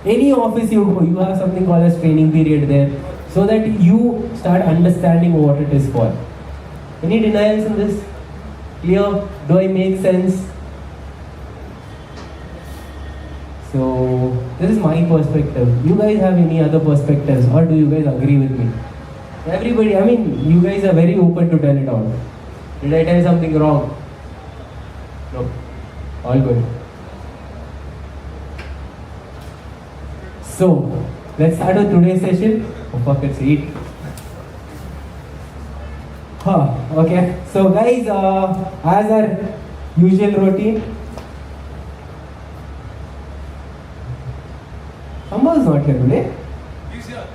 Any office you go, you have something called as training period there, so that you start understanding what it is for. Any denials in this? Clear? Do I make sense? So, this is my perspective. You guys have any other perspectives, or do you guys agree with me? Everybody, I mean, you guys are very open to tell it all. Did I tell something wrong? No. All good. So, let's start with today's session. Oh fuck, it's 8. Okay. So guys, as our usual routine, Amba's not here today. He's here.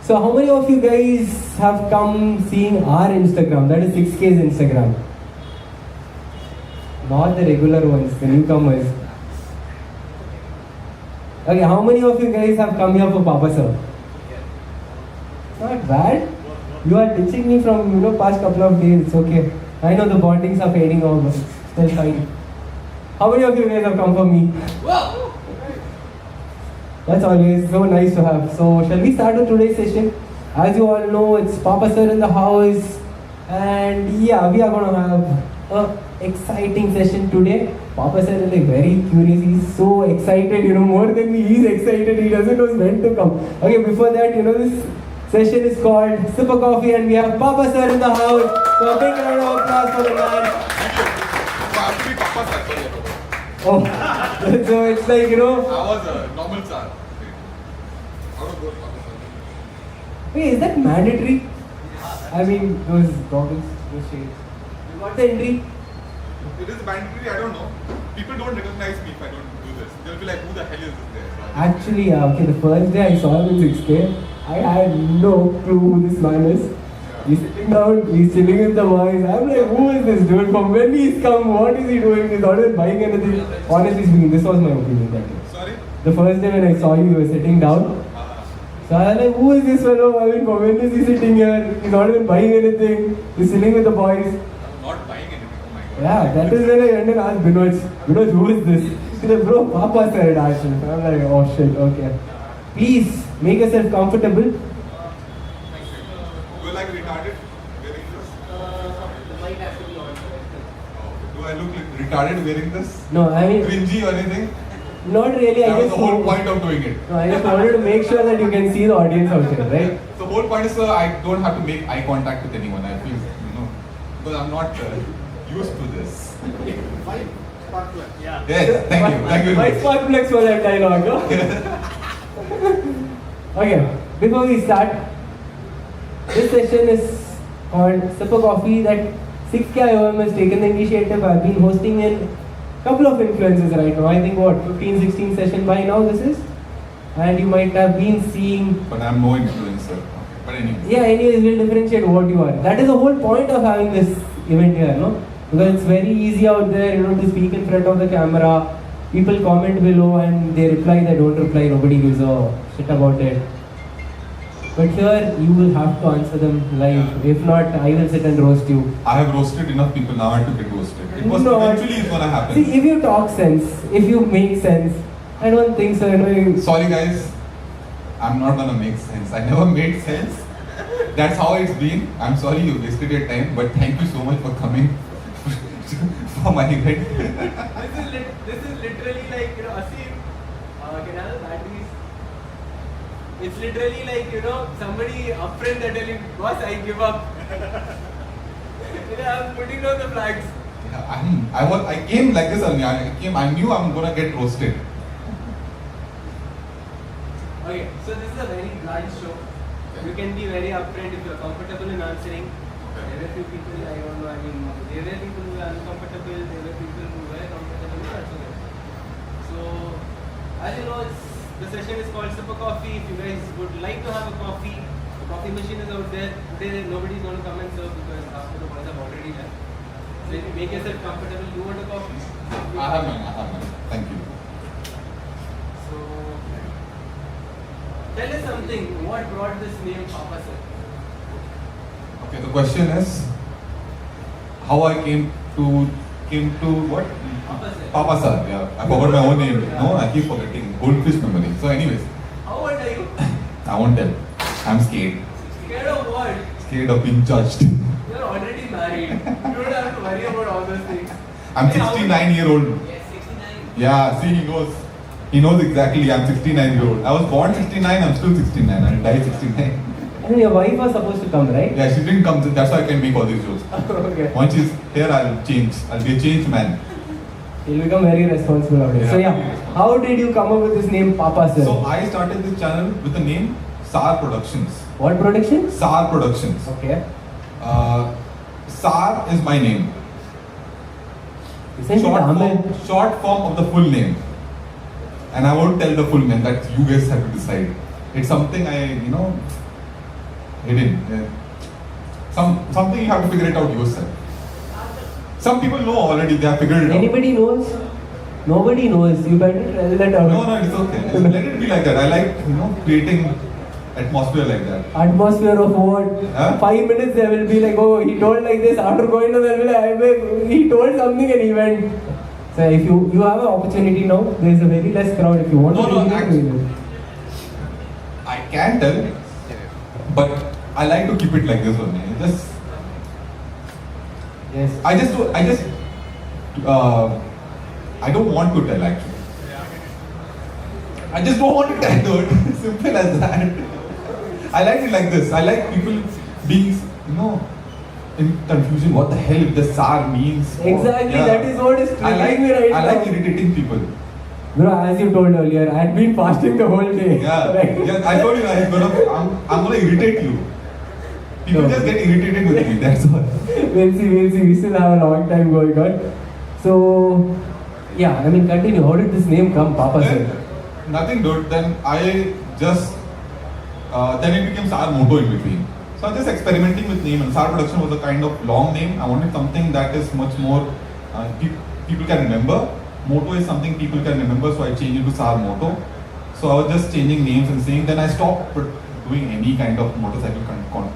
So how many of you guys have come seeing our Instagram? That is 6K's Instagram. Not the regular ones, the newcomers. Okay, how many of you guys have come here for Papa Saar? Not bad. You are ditching me from past couple of days. It's okay. I know the bondings are fading out, but it's still fine. How many of you guys have come for me? Wow! That's always so nice to have. So, shall we start with today's session? As you all know, it's Papa Saar in the house. And yeah, we are going to have an exciting session today. Papa Saar is like very curious. He's so excited, more than me. He's excited. He doesn't know when to come. Okay, before that, this session is called Sip a Coffee, and we have Papa Saar in the house. So, a big round of applause for the man. Actually, Papa Saar. Oh, so it's like, I was a normal Saar. How to go to Papa Saar? Wait, is that mandatory? I mean, those goggles, those shades. You got the entry? It is mandatory, I don't know. People don't recognize me if I don't do this. They'll be like, who the hell is this there? Actually, okay, the first day I saw him in 6K, I had no clue who this man is. He's sitting down, he's chilling with the boys. I'm like, who is this dude? From when he's come, what is he doing? He's not even buying anything. Honestly speaking, this was my opinion that day. Sorry? The first day when I saw you were sitting down. So I was like, who is this fellow? I mean, when is he sitting here? He's not even buying anything. He's chilling with the boys. I'm not buying anything, oh my god. Yeah, that is when I went and asked Binoj, who is this? He said, bro, Papa Saar actually. I'm like, oh shit, okay. Please, make yourself comfortable. You're like retarded wearing this? The mic has to be on. Do I look like retarded wearing this? No, I mean, Cringy or anything? not really. That I was just the whole point of doing it. No, I just wanted to make sure that you can see the audience out there, right? The whole point is so I don't have to make eye contact with anyone. I feel, because I'm not used to this. Yeah. Yes, thank you. My spark flex for that dialogue, no? Okay, before we start, this session is called Sip a Coffee that 6K IOM has taken the initiative. I've been hosting in couple of influencers right now. I think 15, 16 session by now this is. And you might have been seeing... But I'm no influencer. Okay. But anyway. Yeah, anyways, we'll differentiate what you are. That is the whole point of having this event here, no? Because it's very easy out there, to speak in front of the camera. People comment below and they reply, they don't reply, nobody gives a shit about it. But here, you will have to answer them live. If not, I will sit and roast you. I have roasted enough people, now I have to get roasted. It was eventually it's gonna happen. See, if you talk sense, if you make sense, I don't think so. Sorry guys, I'm not gonna make sense. I never made sense. That's how it's been. I'm sorry you wasted your time, but thank you so much for coming for my event. This is literally like, Asim, can I have batteries? It's literally like, somebody upfront that telling, boss, I give up. I'm putting down the flags. Yeah, I came like this only. I knew I'm gonna get roasted. Okay, so this is a very blunt show. Okay. You can be very upfront if you're comfortable in answering. Okay. There were few people, I don't know, there were people who were uncomfortable, there were people who were comfortable, that's okay. So, as you know, the session is called Sip a Coffee. If you guys would like to have a coffee, the coffee machine is out there. Today nobody's going to come and serve because half of the boys have already left. So if you make yourself comfortable, you want a coffee? I have mine. Thank you. So, tell us something, what brought this name Papa Saar? Okay, the question is how I came to came to what? Papa Saar. Papa Saar, yeah. I forgot my own name. No, I keep forgetting. Goldfish memory. So anyways, How old are you? I won't tell. I'm scared. Scared of what? Scared of being judged. You're already married. You don't have to worry about all those things. I'm Hey, how- 69-year-old. Yes, 69. Yeah, see, he knows. He knows exactly. I'm 69-year-old. I was born 69. I'm still 69. I'll die 69. And your wife was supposed to come, right? Yeah, she didn't come. That's why I can make all these jokes. Okay. Once she's here, I'll change. I'll be a changed man. You'll become very responsible of it. So Yeah. yeah, how did you come up with this name Papa Saar? So I started this channel with the name Saar Productions. What production? Saar Productions. Okay. Saar is my name. Isn't it Ahmed? Short form of the full name. And I won't tell the full name. That you guys have to decide. It's something hidden. Yeah. Something you have to figure it out yourself. Some people know already. They have figured it out. Anybody knows? Nobody knows. You better tell that out. No, it's okay. Let it be like that. I like creating atmosphere like that. Atmosphere of what? Huh? 5 minutes they will be like, oh, he told like this. After going to they'll be like, he told something and he went. So if you have an opportunity now, there is a very less crowd. If you want No, to do it, actually- do it. I can tell, but I like to keep it like this only. Yes. I don't want to tell actually. I just don't want to tell, dude. Simple as that. I like it like this. I like people being, in confusion. What the hell this Saar means? Exactly, Yeah. that is what is triggering me right I now. like irritating people. Bro, as you told earlier, I had been fasting the whole day. Yeah, Right? yeah. I told you I'm gonna irritate you. People No. just get irritated with me. That's all. We'll see. We still have a long time going on. So, yeah, continue. How did this name come, Papa Saar? Then, nothing, dude. Then I just then it became Saar Moto in between. So I was just experimenting with name, and Saar Production was a kind of long name. I wanted something that is much more people can remember. Moto is something people can remember, so I changed it to Saar Moto. So I was just changing names and saying. Then I stopped doing any kind of motorcycle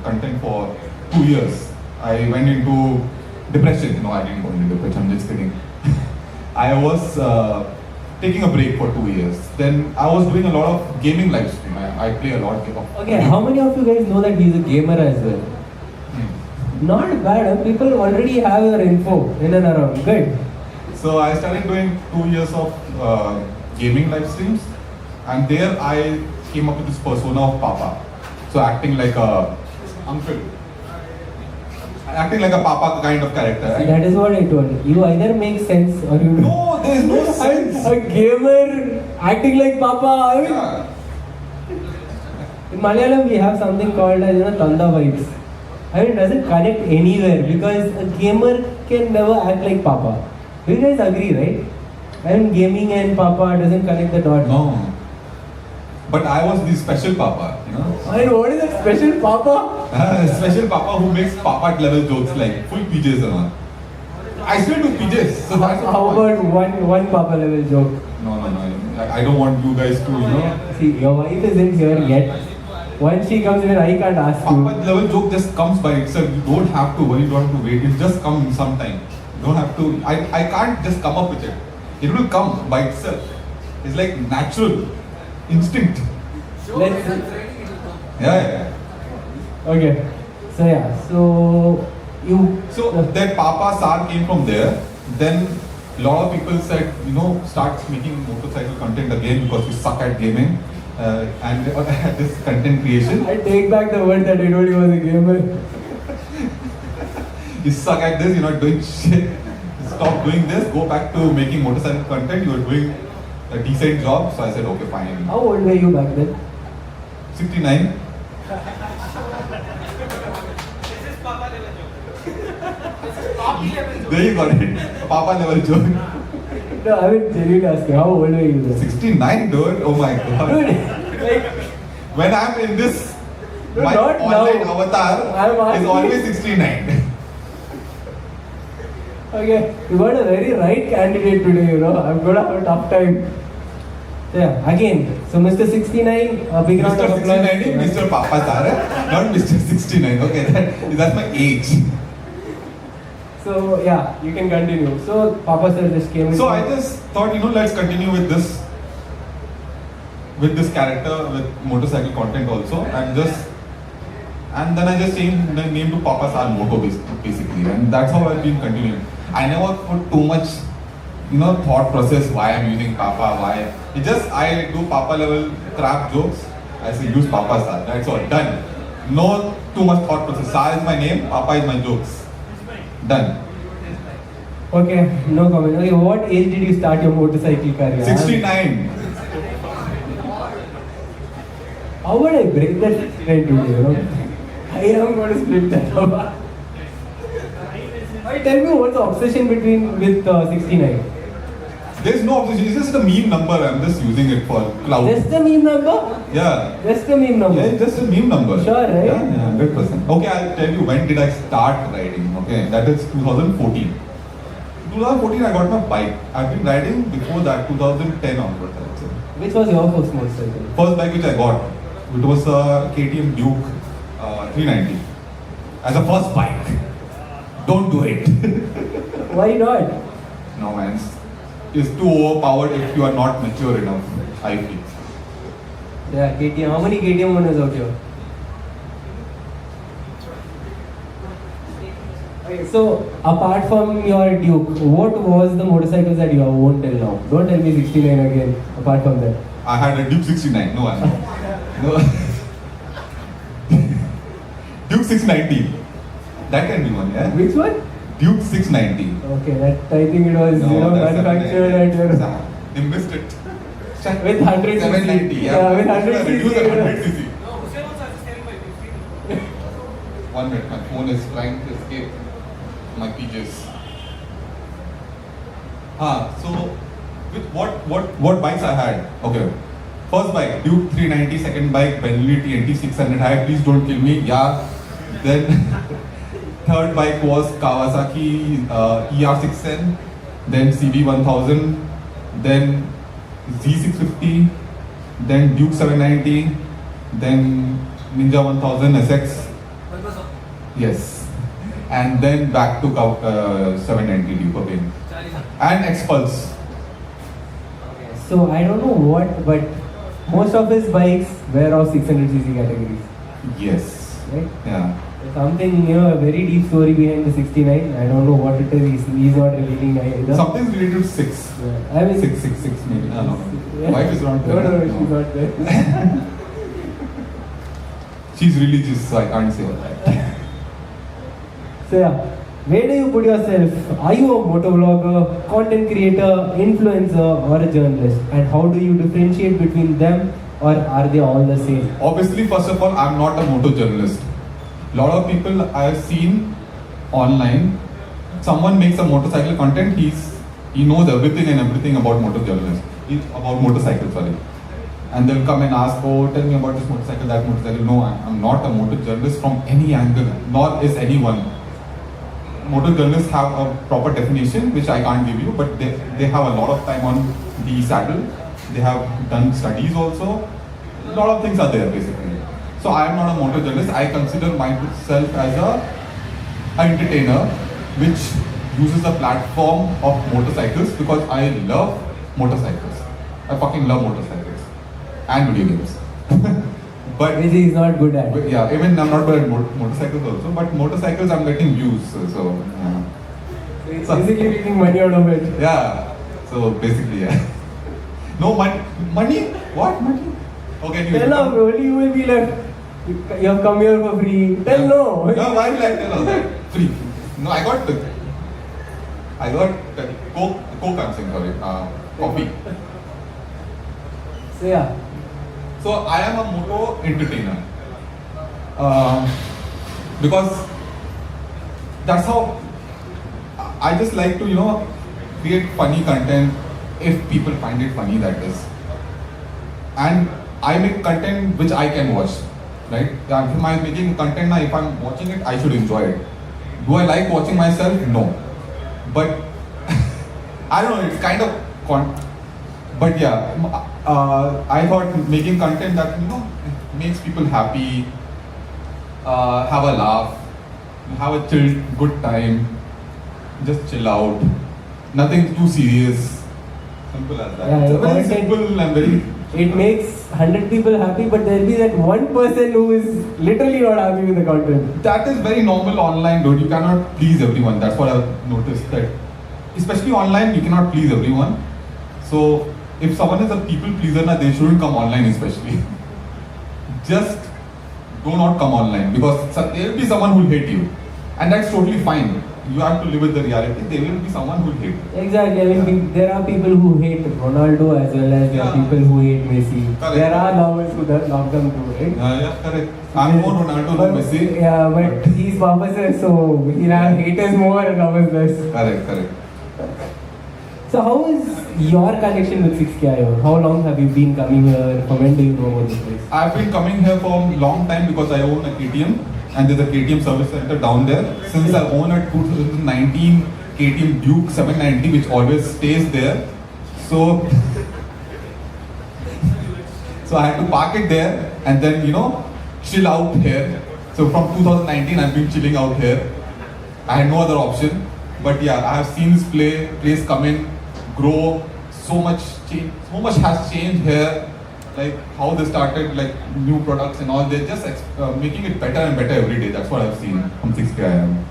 content for 2 years. I went into depression. No, I didn't go into depression. I'm just kidding. I was taking a break for 2 years. Then I was doing a lot of gaming live stream. I play a lot of. Okay, how many of you guys know that he's a gamer as well? Not bad, huh? People already have your info in and around. Good. So I started doing 2 years of gaming live streams, and there I came up with this persona of Papa. So acting like a uncle, acting like a Papa kind of character. See, Right? that is what I told you. You either make sense or you No, there is no sense. A gamer acting like Papa. Yeah. In Malayalam, we have something called as Tanda vibes. It doesn't connect anywhere because a gamer can never act like Papa. You guys agree, right? Gaming and Papa doesn't connect the dots. No. But I was the special Papa, What is that special Papa? Special Papa who makes Papa level jokes like full PJs and all. I still do PJs. So that's How about one Papa level joke? No. I don't want you guys to, See, your wife isn't here yet. Once she comes in, I can't ask Papa you. level joke just comes by itself. You don't have to worry, you don't have to wait. It just comes sometime. You don't have to. I can't just come up with it. It will come by itself. It's like natural instinct. Let's see. Yeah. Okay. So yeah. So you. So that Papa Saar came from there. Then a lot of people said, start making motorcycle content again because we suck at gaming and this content creation. I take back the word that I told you was a gamer. You suck at this, you're not doing shit. Stop doing this, go back to making motorcycle content. You're doing a decent job. So I said, okay, fine. How old were you back then? 69. This is Papa level joke. This is Poppy level joke. There you got it. Papa level joke. No, I mean, genuinely asking, how old were you then? 69, dude. Oh my god. Dude, like, When I'm in this, No, my not online now. avatar I'm is asking- always 69. okay, you got a very right candidate today, I'm gonna have a tough time. So yeah, again, so Mr. 69, a big round of Mr. applause. 69 is Mr. Papa Saar, not Mr. 69. Okay, that's my age. So yeah, you can continue. So Papa Sir just came in. So I just thought, let's continue with this character with motorcycle content also, and then I just changed the name to Papa Saar Moto basically, and that's how I've been continuing. I never put too much, thought process why I'm using Papa, why. It just I do Papa level crap jokes. I say use Papa Saar. That's all done. No too much thought process. Saar is my name. Papa is my jokes. Done. Okay, no comment. Okay, what age did you start your motorcycle career? 69. How would I break that 69 today? I am going to split that up. Tell me what's the obsession with 69? There's no obsession. It's just a meme number. I'm just using it for cloud. Just a meme number? Yeah. Just a meme number? Yeah, it's just a meme number. Sure, right? Yeah, 100%. Okay, I'll tell you when did I start riding. Okay, that is 2014. 2014 I got my bike. I've been riding before that, 2010 onwards, I would say. Which was your first motorcycle? First bike which I got, it was a KTM Duke 390. As a first bike. Don't do it. Why not? No man, it's too overpowered if you are not mature enough, I feel. Yeah, KTM. How many KTM owners out here? Okay, so apart from your Duke, what was the motorcycles that you have owned till now? Don't tell me 69 again, apart from that. I had a Duke 69, no one. No. Duke 690. That can be one, yeah? Which one? Duke 690. Okay, that I think it was manufactured at your... They missed it. With 100 790, cc. yeah. With 100 Reduce at 100 cc. cc. No, Hussein also has the same bike. 1 minute, my phone is trying to escape my pages. So with what bikes I had? Okay. First bike, Duke 390, second bike, Bentley TNT 600 high, please don't kill me. Yeah. Then third bike was Kawasaki ER610, then CB 1000, then Z650, then Duke 790, then Ninja 1000 SX. Yes. And then back to 790 Duke again. And X-Pulse. So I don't know what, but most of his bikes were of 600cc categories. Yes. Right? Yeah. Something, a very deep story behind the 69. I don't know what it is. He's not revealing either. Something's related to 6. Yeah. I mean, 666 maybe. I don't know. Yeah. Wife is not there. No, she's not there. She's religious, so I can't say that. So yeah, where do you put yourself? Are you a motovlogger, content creator, influencer, or a journalist? And how do you differentiate between them, or are they all the same? Obviously, first of all, I'm not a motor journalist. A lot of people I've seen online, someone makes a motorcycle content, he knows everything about motorcycle, sorry. And they'll come and ask, oh, tell me about this motorcycle, that motorcycle. No, I'm not a motor journalist from any angle, nor is anyone. Motor journalists have a proper definition, which I can't give you, but they have a lot of time on the saddle. They have done studies also. A lot of things are there basically. So I am not a motor journalist. I consider myself as an entertainer, which uses the platform of motorcycles because I love motorcycles. I fucking love motorcycles and video games. But Which he is not good at. yeah, even I'm not good at motorcycles also, but motorcycles I'm getting views. So He's basically making money out of it. yeah. So basically, yeah. No money. Money? What money? Okay, anyway. Tell her, bro, you will be left. You have come here for free. Tell no. No, why will I tell all that? Free. No, I got the Coke I'm saying, sorry. Coffee. So yeah. So I am a moto entertainer. Because that's how I just like to, create funny content if people find it funny, that is. And I make content which I can watch, right? If I'm making content now, if I'm watching it, I should enjoy it. Do I like watching myself? No. But I don't know, it's kind of but yeah, I thought making content that makes people happy, have a laugh, have a chill, good time, just chill out. Nothing too serious. Simple as that. Yeah, It's your very content- simple and very. It makes 100 people happy, but there'll be that one person who is literally not happy with the content. That is very normal online, dude. You cannot please everyone. That's what I've noticed. That especially online, you cannot please everyone. So if someone is a people pleaser, na, they shouldn't come online, especially. Just do not come online because there will be someone who will hate you, and that's totally fine. You have to live with the reality. There will be someone who will hate you. Exactly. I mean, there are people who hate Ronaldo as well as there are Yeah. people who hate Messi. Correct. There are lovers who love them too, right? Yeah, correct. I'm more Ronaldo than Messi. Yeah, but he's Papa Saar, so he'll have haters more and lovers less. Correct. So how is your connection with 6KIO? How long have you been coming here? From when do you know about this place? I've been coming here for a long time because I own a KTM and there's a KTM service center down there. Since I own a 2019 KTM Duke 790 which always stays there. So I had to park it there and then chill out here. So from 2019 I've been chilling out here. I had no other option. But yeah, I have seen this place come in, grow, so much change, so much has changed here. Like how they started, like new products and all, they're just making it better and better every day. That's what I've seen from 6KIO.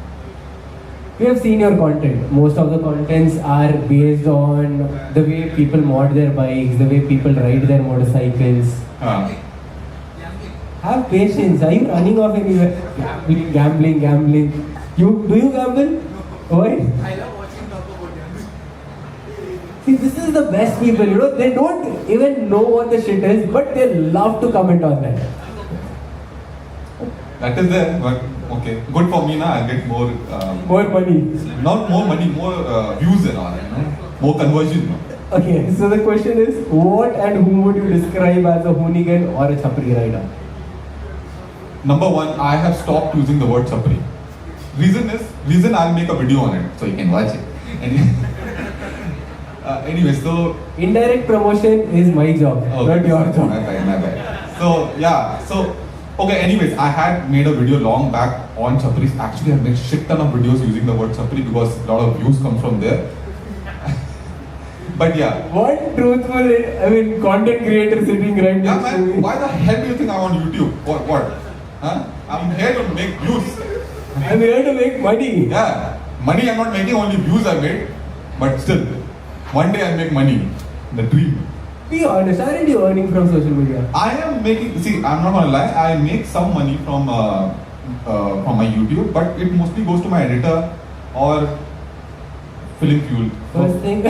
We have seen your content. Most of the contents are based on the way people mod their bikes, the way people ride their motorcycles. Have patience. Are you running off anywhere? Gambling. Do you gamble? Why? I love watching talk about gambling. See, this is the best people, they don't even know what the shit is, but they love to comment on that. That is there, but okay. Good for me now, I'll get more... More money. Not more money, more views and all, more conversion. Okay, so the question is, what and whom would you describe as a hoonigan or a chapri rider? Number one, I have stopped using the word chapri. Reason I'll make a video on it, so you can watch it. Anyway, so... Indirect promotion is my job, not your job. My bad. So, yeah, okay, anyways, I had made a video long back on chapris. Actually, I made shit ton of videos using the word chapri because a lot of views come from there. But yeah. What truthful, content creator sitting right Yeah, next to me. man, why the hell do you think I'm on YouTube? What? Huh? I'm here to make views. I'm here to make money. Yeah, money I'm not making, only views I made. But still, one day I'll make money. The dream. Be honest, aren't you earning from social media? I am making, see, I'm not gonna lie, I make some money from my YouTube, but it mostly goes to my editor or film fuel. First thing,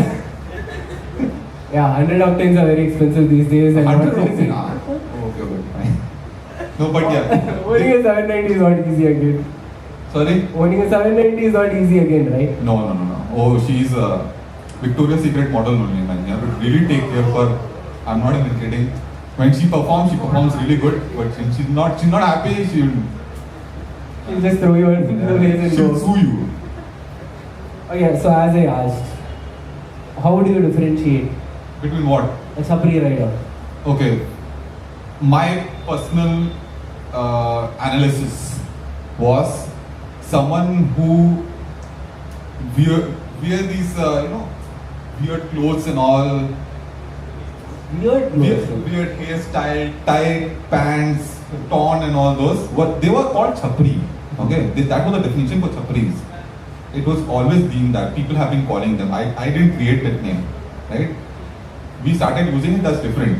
yeah, 100 octanes are very expensive these days. And 100 not octane? Okay, fine. No, but yeah. Owning a 790 is not easy again. Sorry? Owning a 790 is not easy again, right? No. Oh, she's a Victoria's Secret model only, man. You have to really take care of her. I'm not even kidding. When she performs really good. But when she's not happy, she'll just throw you into the waves and she'll go. sue you. Okay, so as I asked, how do you differentiate Between what? a chapri rider? Okay. My personal analysis was someone who wear these, weird clothes and all. Weird clothes. Weird hairstyle, tight pants, torn and all those. They were called chapri. Okay, that was the definition for chapris. It was always been that. People have been calling them. I didn't create that name, right? We started using it as different.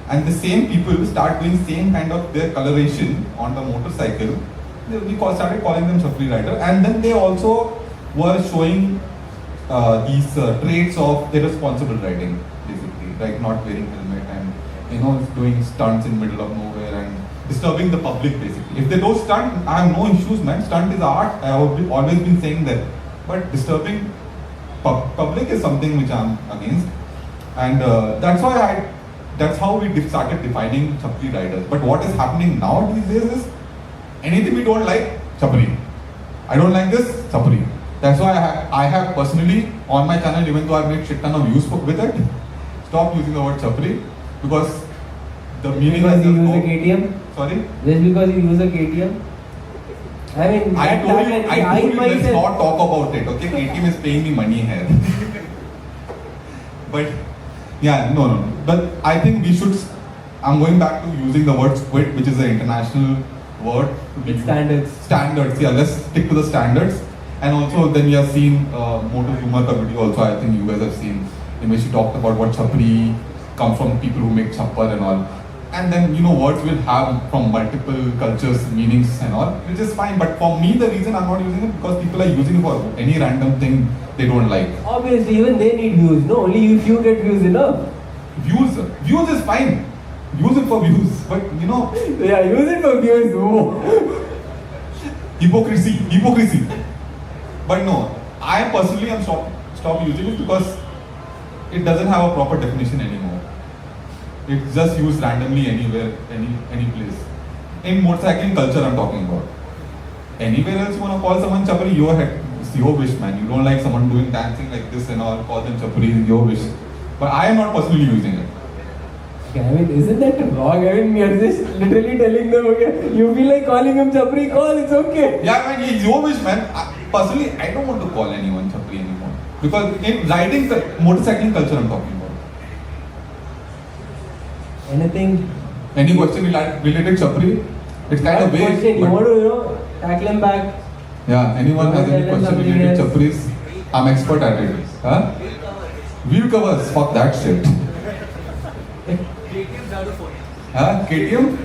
And the same people start doing same kind of their coloration on the motorcycle. We started calling them chapri rider. And then they also were showing these traits of irresponsible riding, basically, like not wearing helmet and doing stunts in middle of nowhere and disturbing the public, basically. If they don't stunt, I have no issues, man. Stunt is art. I have always been saying that. But disturbing public is something which I'm against, and that's how we started defining chapri riders. But what is happening now these days is anything we don't like, chapri. I don't like this, chapri. That's why I have personally on my channel, even though I've made shit ton of views with it, stop using the word chapri because the meaning Because is you use a KTM? Sorry? Just because you use a KTM? I mean, I that told you, tagline, I told you let's myself- not talk about it, okay? KTM is paying me money here. But, yeah, no. But I think we should, I'm going back to using the word squid, which is an international word. To be With standards. Standards, yeah, let's stick to the standards. And also then we have seen Motor Humor ka video also, I think you guys have seen, in which she talked about what chapri come from people who make chappar and all. And then, words will have from multiple cultures, meanings and all, which is fine. But for me, the reason I'm not using it because people are using it for any random thing they don't like. Obviously, even they need views. No, only if you get views enough. Views is fine. Use it for views. But, Yeah, use it for views. Oh. hypocrisy. But no, I personally am stop using it because it doesn't have a proper definition anymore. It's just used randomly anywhere, any place. In motorcycling culture, I'm talking about. Anywhere else you want to call someone chapri, it's your wish, man. You don't like someone doing dancing like this and all, call them chapri, your wish. But I am not personally using it. Okay, I mean, isn't that wrong? I mean, we are just literally telling them, okay, you feel like calling him chapri, call, it's okay. Yeah, man, it's your wish, man. Personally, I don't want to call anyone chapri anymore. Because in riding, motorcycling culture, I'm talking about. Anything? Any question related chapri? It's kind of vague. Question, you but- want to, tackle him back? Yeah, anyone has any Tell them question something related else. chapris? I'm expert at it. Huh? Wheel covers, fuck that shit. KTM's out of phone. Huh? KTM?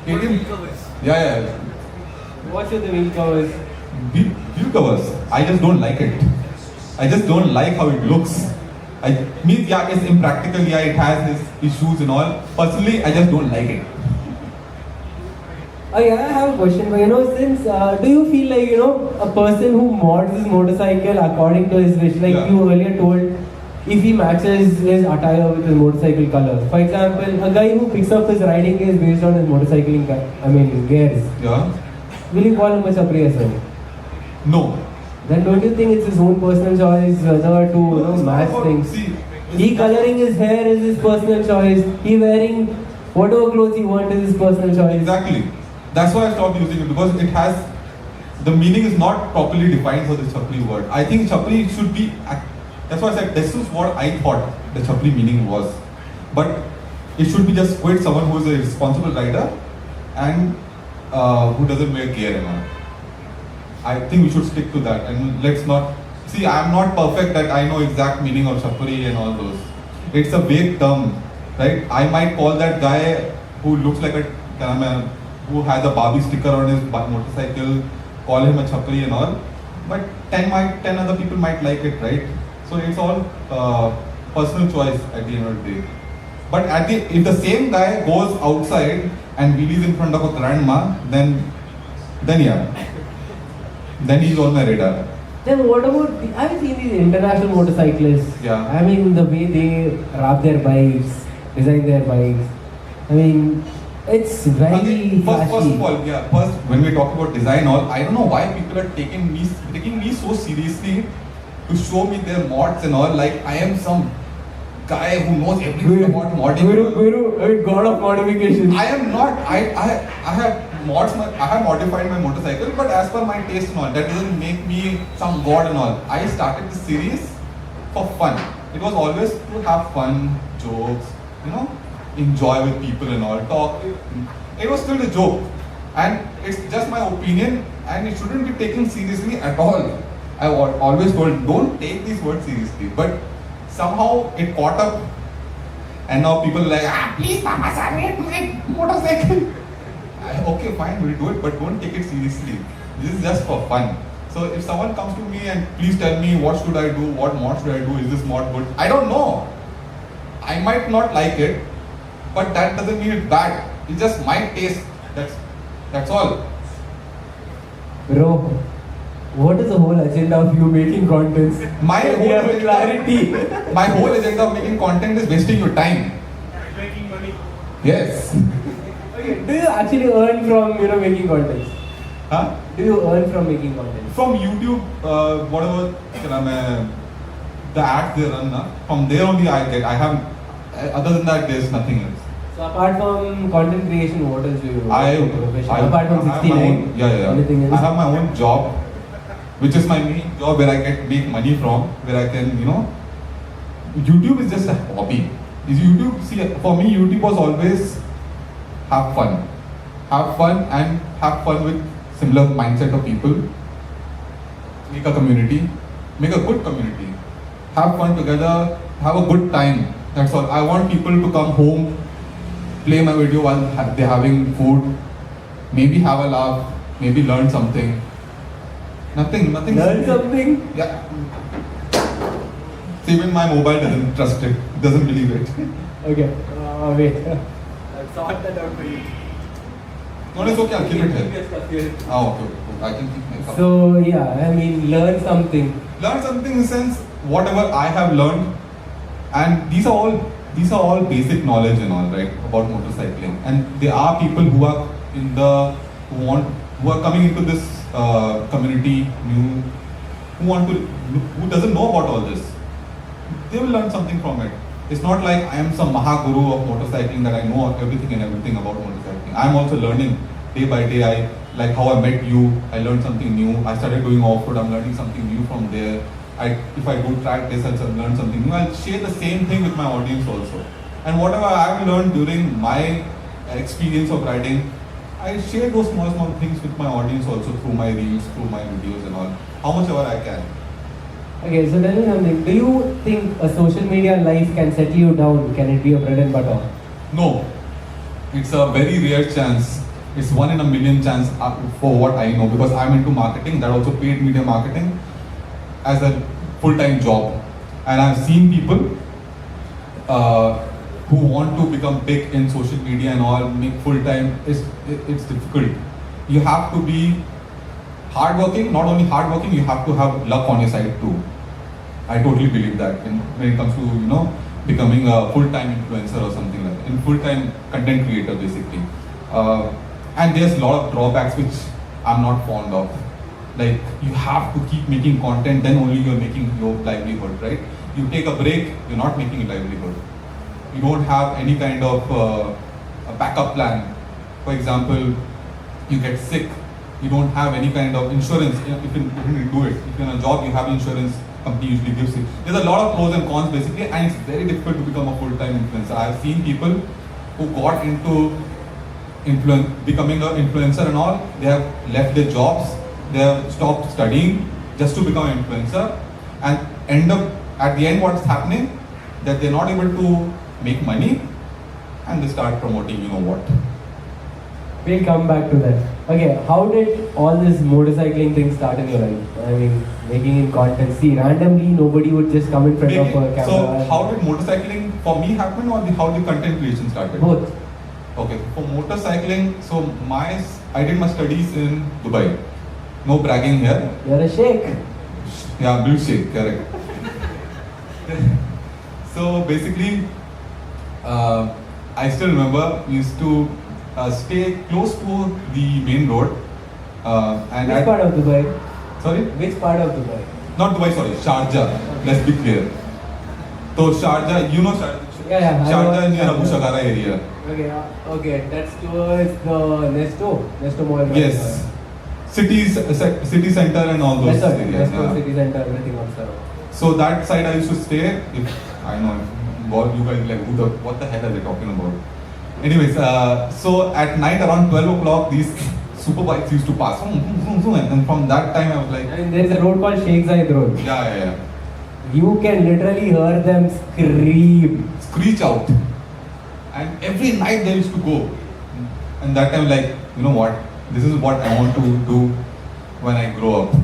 KTM? Covers. Yeah. What's with the wheel covers? Wheel covers. I just don't like it. I just don't like how it looks. It's impractical, yeah, it has its issues and all. Personally, I just don't like it. Oh yeah, I have a question, but since, do you feel like, a person who mods his motorcycle according to his wish, like Yeah. you earlier told, if he matches his attire with his motorcycle color. For example, a guy who picks up his riding gears based on his motorcycling, gears. Yeah? Will you call him a chapri as well? No. Then don't you think it's his own personal choice whether to It's not match about- things? See, He coloring his hair is his personal choice. He wearing whatever clothes he wants is his personal choice. Exactly. That's why I stopped using it because it has the meaning is not properly defined for the chapri word. I think chapri should be. That's why I said this is what I thought the chapri meaning was, but it should be just quit someone who is a responsible rider and who doesn't wear gear and all. I think we should stick to that and let's not see. I am not perfect that I know exact meaning of chapri and all those. It's a vague term, right? I might call that guy who looks like who has a Barbie sticker on his motorcycle, call him a chapri and all. But 10 other people might like it, right? So it's all personal choice at the end of the day. But if the same guy goes outside and wheelies in front of a grandma, then yeah, then he's on my radar. Then what about, I've seen these international motorcyclists. Yeah. I mean, the way they wrap their bikes, design their bikes. I mean, it's very Okay, first flashy. of all, first when we talk about design, all I don't know why people are taking me so seriously to show me their mods and all. Like I am some guy who knows everything about modding. Guru, I mean, god of modification. I am not. I have modified my motorcycle, but as per my taste and all, that doesn't make me some god and all. I started this series for fun. It was always to have fun, jokes, enjoy with people and all, talk. It was still a joke, and it's just my opinion, and it shouldn't be taken seriously at all. I always told, don't take these words seriously, but somehow it caught up, and now people are like, please Papa Saar, make my motorcycle. Okay, fine, we'll do it, but don't take it seriously. This is just for fun. So if someone comes to me and please tell me what should I do, what mod should I do, is this mod good? I don't know. I might not like it, but that doesn't mean it's bad. It's just my taste. That's all. Bro, what is the whole agenda of you making contents? My We whole have a agenda- clarity. My whole agenda of making content is wasting your time. Making money. Yes. Okay, do you actually earn from making contents? Huh? Do you earn from making content? From YouTube, whatever the ads they run, from there only I get. I have. Other than that, there's nothing else. So apart from content creation, what else do you do? Apart from I have my 69, own, anything else? I have my own job, which is my main job where I get make money from, where I can, YouTube is just a hobby. For me, YouTube was always have fun. And have fun with similar mindset of people. Make a community, make a good community. Have fun together, have a good time. That's all. I want people to come home, play my video while they're having food, maybe have a laugh, maybe learn something. Nothing. Learn something? Yeah. See, even my mobile doesn't trust it, doesn't believe it. Okay, wait. I'll sort that out for you. No, it's okay, I'll keep it here. Okay. I can keep my cup. So, yeah, learn something. Learn something in the sense, whatever I have learned, and these are all basic knowledge and all, right, about motorcycling. And there are people who are who are coming into this community new, who doesn't know about all this. They will learn something from it. It's not like I am some Mahaguru of motorcycling that I know everything about motorcycling. I am also learning day by day. Like how I met you, I learned something new. I started doing off-road, I'm learning something new from there. If I do track tests, I'll learn something new. I'll share the same thing with my audience also. And whatever I've learned during my experience of riding, I share those small things with my audience also through my reels, through my videos and all. How much ever I can. Okay, so tell me something. Do you think a social media life can settle you down? Can it be a bread and butter? No. It's a very rare chance. It's 1 in a million chance for what I know, because I'm into marketing, that also paid media marketing as a full-time job. And I've seen people who want to become big in social media and all, make full-time. It's difficult. You have to be hardworking. Not only hardworking, you have to have luck on your side too. I totally believe that when it comes to becoming a full-time influencer or something like that, in full-time content creator basically. And there's a lot of drawbacks which I'm not fond of. Like, you have to keep making content, then only you're making your livelihood, right? You take a break, you're not making a livelihood. You don't have any kind of a backup plan. For example, you get sick, you don't have any kind of insurance if you do it. If you're in a job, you have insurance, company usually gives it. There's a lot of pros and cons basically, and it's very difficult to become a full-time influencer. I've seen people who got into becoming an influencer and all, they have left their jobs, they have stopped studying just to become an influencer, and end up at the end what's happening, that they're not able to make money, and they start promoting what. We'll come back to that. Okay, how did all this motorcycling thing start in your life? Making in content. See, randomly nobody would just come in front of a camera. So how did motorcycling for me happen, or how did content creation started? Both. Okay, for motorcycling, so I did my studies in Dubai. No bragging here. You're a sheikh. Yeah, milkshake, correct. So basically, I still remember we used to stay close to the main road. Which part of Dubai? Sorry? Which part of Dubai? Not Dubai, sorry, Sharjah. Let's be clear. So Sharjah, you know Sharjah? Yeah. Sharjah near Abu Shagara area. Okay, that's towards the Nesto Mall. Right? Yes. City center and all those areas. Nesto city center, everything else around. So that side I used to stay. I know, you guys like, what the hell are they talking about? Anyways, so at night around 12 o'clock, these super bikes used to pass. And from that time I was like... there's a road called Sheikh Zayed Road. Yeah. You can literally hear them Screech out. And every night they used to go. And that time like, you know what? This is what I want to do when I grow up.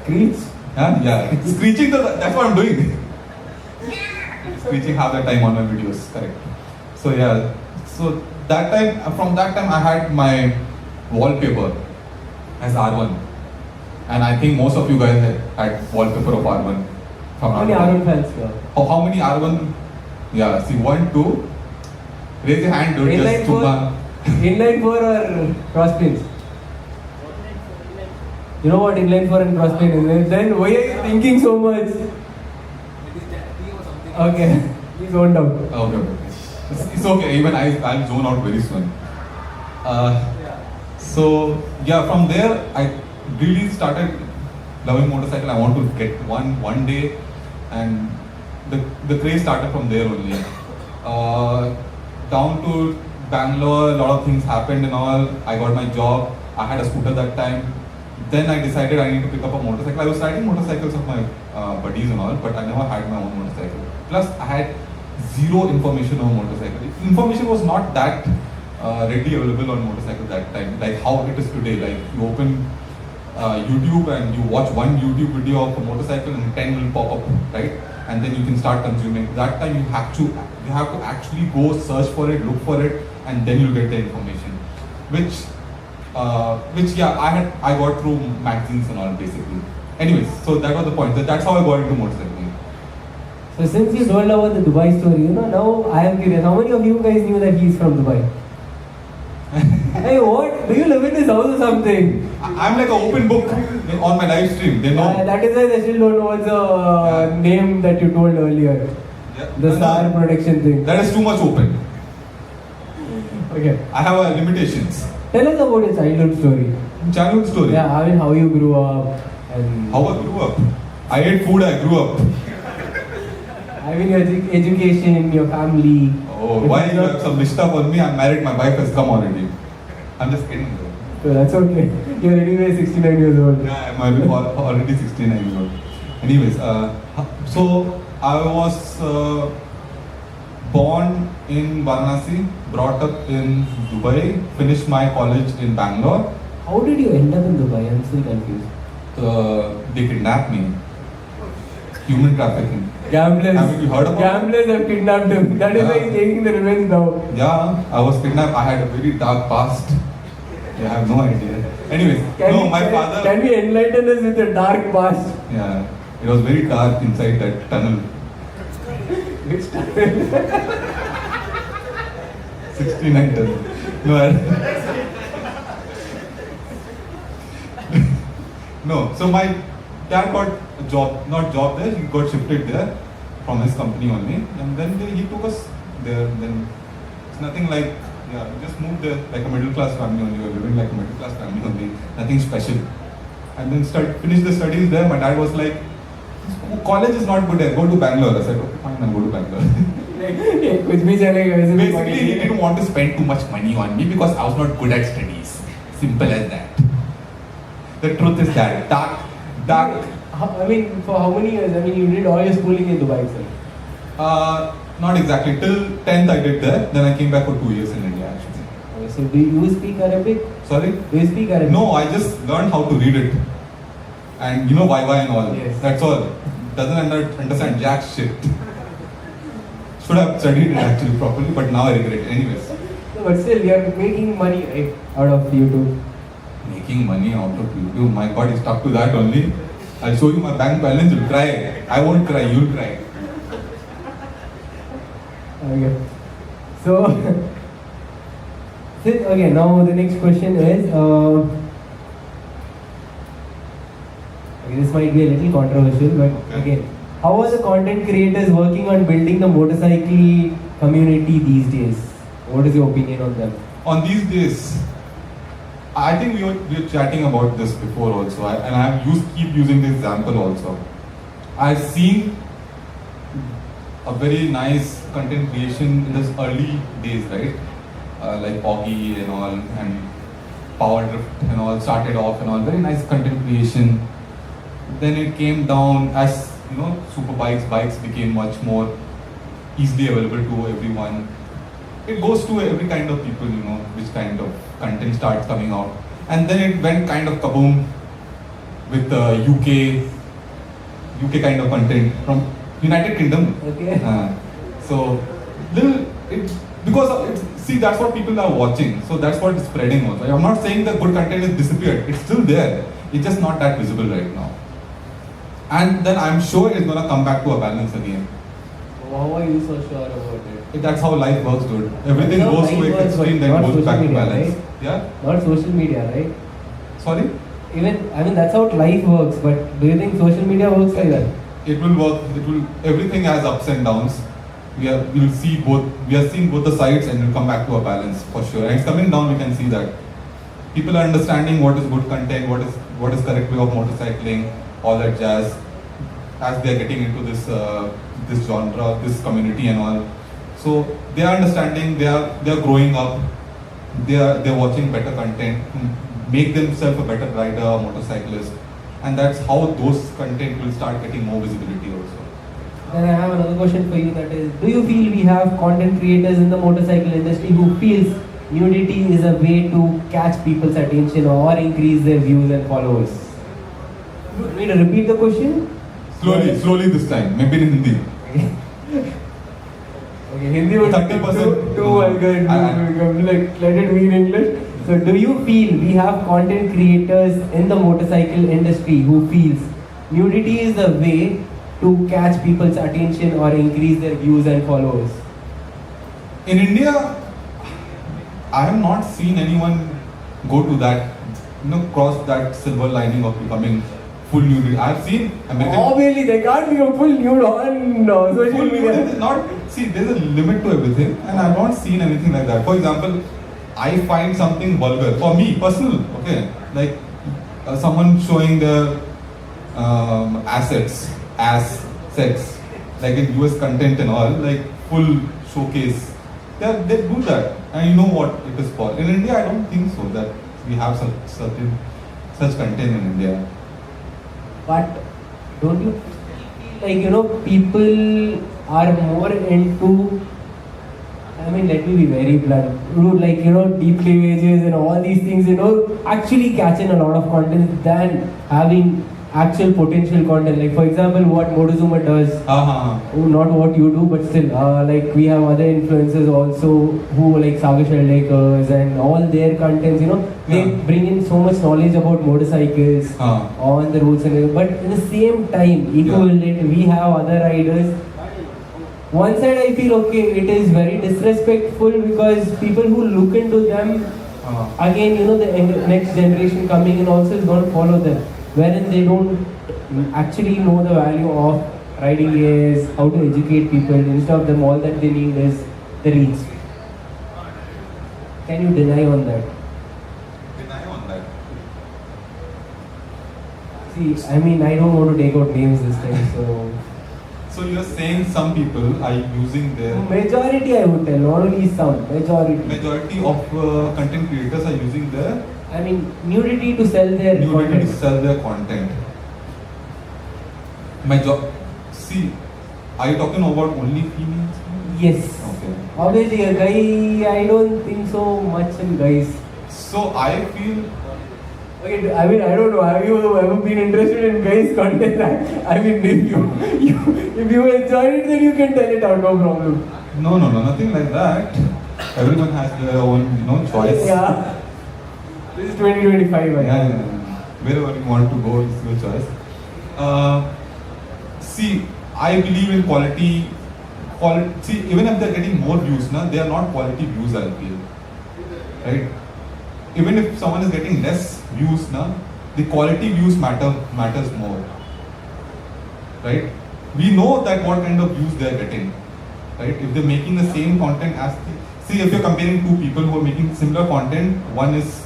Screech? Yeah. Screeching, that's what I'm doing. Screeching half the time on my videos, correct. So yeah. So from that time I had my wallpaper as R1. And I think most of you guys had wallpaper of R1. How many R1 fans here? How many R1? Yeah, see, 1, 2. Raise your hand, dude. Inline 4? Inline 4 or cross pins? You know what inline 4 and cross pin is? Then why are you thinking so much? Okay, please own down. Okay. It's okay. Even I'll zone out very soon. Yeah. So yeah, from there I really started loving motorcycle. I want to get one day, and the craze started from there only. Down to Bangalore, a lot of things happened and all. I got my job. I had a scooter that time. Then I decided I need to pick up a motorcycle. I was riding motorcycles of my buddies and all, but I never had my own motorcycle. Plus, I had zero information on motorcycle. Information was not that readily available on motorcycle that time, like how it is today. Like you open YouTube and you watch one YouTube video of a motorcycle and 10 will pop up, right? And then you can start consuming. That time you have to actually go search for it, look for it, and then you'll get the information. Which yeah, I got through magazines and all basically. Anyways, so that was the point. That's how I got into motorcycling. So since you told about the Dubai story, now I am curious. How many of you guys knew that he's from Dubai? Hey, what? Do you live in this house or something? I'm like an open book on my live stream. They know. That is why they still don't know what's the name that you told earlier. Yeah. The Saar production thing. That is too much open. Okay. I have limitations. Tell us about your childhood story. Childhood story. Yeah, I mean how you grew up and How I grew up. I ate food. I grew up. I mean your education, your family. Oh, why you have some stuff on me? I'm married. My wife has come already. I'm just kidding, bro. So that's okay. You're anyway 69 years old. Yeah, I'm already 69 years old. Anyways, so I was born in Varanasi, brought up in Dubai, finished my college in Bangalore. How did you end up in Dubai? I'm still confused. They kidnapped me. Human trafficking. Gamblers. Have you heard about Gamblers have kidnapped him. That is why he's taking the revenge now. Yeah, I was kidnapped. I had a very dark past. Yeah, I have no idea. Anyways, my father. Can we enlighten us with a dark past? Yeah, it was very dark inside that tunnel. Which tunnel? 69 tunnel. No, so my dad got a job, not job there, he got shifted there from his company only, and then he took us there. Then it's nothing like, yeah, we just moved there like a middle class family only, we were living like a middle class family only, nothing special. And then finished the studies there. My dad was like, college is not good there, go to Bangalore. I said, okay, fine, I'll go to Bangalore. Basically, he didn't want to spend too much money on me because I was not good at studies. Simple as that. The truth is that, dark. I mean, for how many years? I mean, you did all your schooling in Dubai itself? Not exactly. Till 10th I did there. Then I came back for 2 years in India actually. Okay, so do you speak Arabic? Sorry? Do you speak Arabic? No, I just learned how to read it. And YY and all. Yes. That's all. Doesn't understand jack shit. Should have studied it actually properly, but now I regret it. Anyways. No, but still, you're making money, right, out of YouTube. Making money out of YouTube. My God, it's stuck to that only. I'll show you my bank balance. You'll cry. I won't cry. You'll cry. Okay. So, okay, now the next question is, okay, this might be a little controversial, but Okay. again, how are the content creators working on building the motorcycle community these days? What is your opinion on them? On these days, I think we were chatting about this before also, and I keep using this example also. I've seen a very nice content creation in this early days, right? Like Oggy and all, and Power Drift and all started off and all, very nice content creation. Then it came down as super bikes became much more easily available to everyone. It goes to every kind of people, which kind of content starts coming out. And then it went kind of kaboom with the UK kind of content from United Kingdom. Okay. See, that's what people are watching. So that's what is spreading also. I'm not saying that good content is disappeared. It's still there. It's just not that visible right now. And then I'm sure it's gonna come back to a balance again. How are you so sure about it? That's how life works, dude. Everything No, goes to life an works, extreme, but then not goes back to social media, balance. right? Yeah? Not social media, right? Sorry? That's how life works, but do you think social media works like that? It will work. Everything has ups and downs. we'll see both. We are seeing both the sides, and we'll come back to a balance for sure. And it's coming down. We can see that people are understanding what is good content, what is correct way of motorcycling, all that jazz. As they are getting into this genre, this community and all, so they are understanding. They are growing up. They're watching better content, make themselves a better rider, motorcyclist, and that's how those content will start getting more visibility also. Then I have another question for you, that is, do you feel we have content creators in the motorcycle industry who feels nudity is a way to catch people's attention or increase their views and followers? You want me to repeat the question? Slowly this time, maybe in Hindi. Okay, Hindi would 30%. too vulgar, like let it be in English. So do you feel we have content creators in the motorcycle industry who feels nudity is a way to catch people's attention or increase their views and followers? In India, I have not seen anyone go to that, cross that silver lining of becoming full nude. I have seen American. Obviously, they can't be a full nude on social Full nude media. is not. See, there's a limit to everything, and I've not seen anything like that. For example, I find something vulgar for me, personal. Okay, like someone showing their assets as sex, like in US content and all, like full showcase. They do that, and you know what it is for. In India, I don't think so that we have such content in India. But don't you feel like people are more into, I mean, let me be very blunt, like deep cleavages and all these things, actually catching a lot of content than having actual potential content. Like for example, what Motozuma does, not what you do, but still, like we have other influencers also who like Sagar Sheldakers and all their contents, they bring in so much knowledge about motorcycles on the roads and but at the same time, equivalent, we have other riders. One side I feel okay, it is very disrespectful because people who look into them, again, the next generation coming in also is going to follow them. Wherein they don't actually know the value of riding gears, how to educate people. Instead of them, all that they need is the reach. Can you deny on that? Deny on that. See, I mean, I don't want to take out names this time, so. So you're saying some people are using their Majority, I would tell, not only some, majority. Majority of content creators are using their I mean, nudity to sell their nudity to content. sell their content. See, are you talking about only females? Yes. Okay. Obviously, a guy, I don't think so much in guys. So I feel. Okay, I mean, I don't know. Have you ever been interested in guys' content? I mean, if you enjoy it, then you can tell it out, no problem. No, nothing like that. Everyone has their own, choice. Yeah. This is 2025. Yeah. Wherever you want to go is your choice. See, I believe in quality. See, even if they're getting more views, they are not quality views, I feel. Right? Even if someone is getting less views, the quality views matters more. Right? We know that what kind of views they are getting. Right? If they're making the same content as see, if you're comparing two people who are making similar content, one is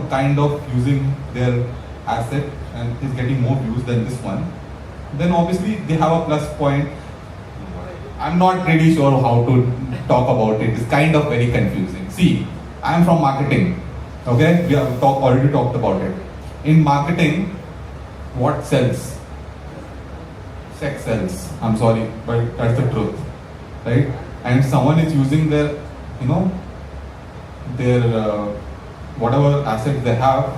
kind of using their asset and is getting more views than this one, then obviously they have a plus point. I'm not really sure how to talk about it. It's kind of very confusing. See, I am from marketing. Okay, we have already talked about it. In marketing, what sells? Sex sells. I'm sorry, but that's the truth, right? And if someone is using their, whatever assets they have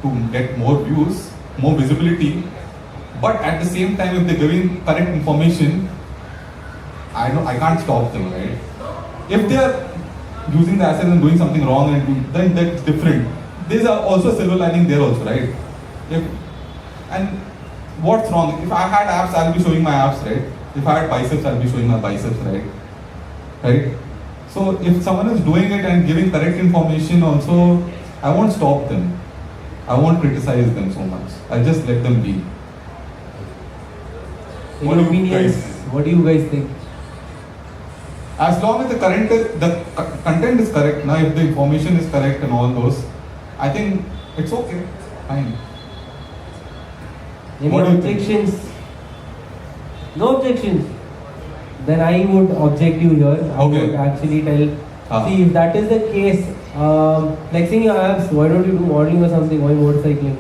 to get more views, more visibility, but at the same time, if they're giving correct information, I can't stop them, right? If they are using the assets and doing something wrong, then that's different. There's also a silver lining there also, right? And what's wrong? If I had abs, I'll be showing my abs, right? If I had biceps, I'll be showing my biceps, right? Right? So if someone is doing it and giving correct information also, I won't stop them. I won't criticize them so much. I'll just let them be. In your opinions, what do you guys think? As long as content is correct, now if the information is correct and all those, I think it's okay, fine. Any What do you think? objections? No objections. Then I would object you here. I Okay. would actually tell. Ah. See, if that is the case, flexing your abs, why don't you do modeling or something? Why motorcycling?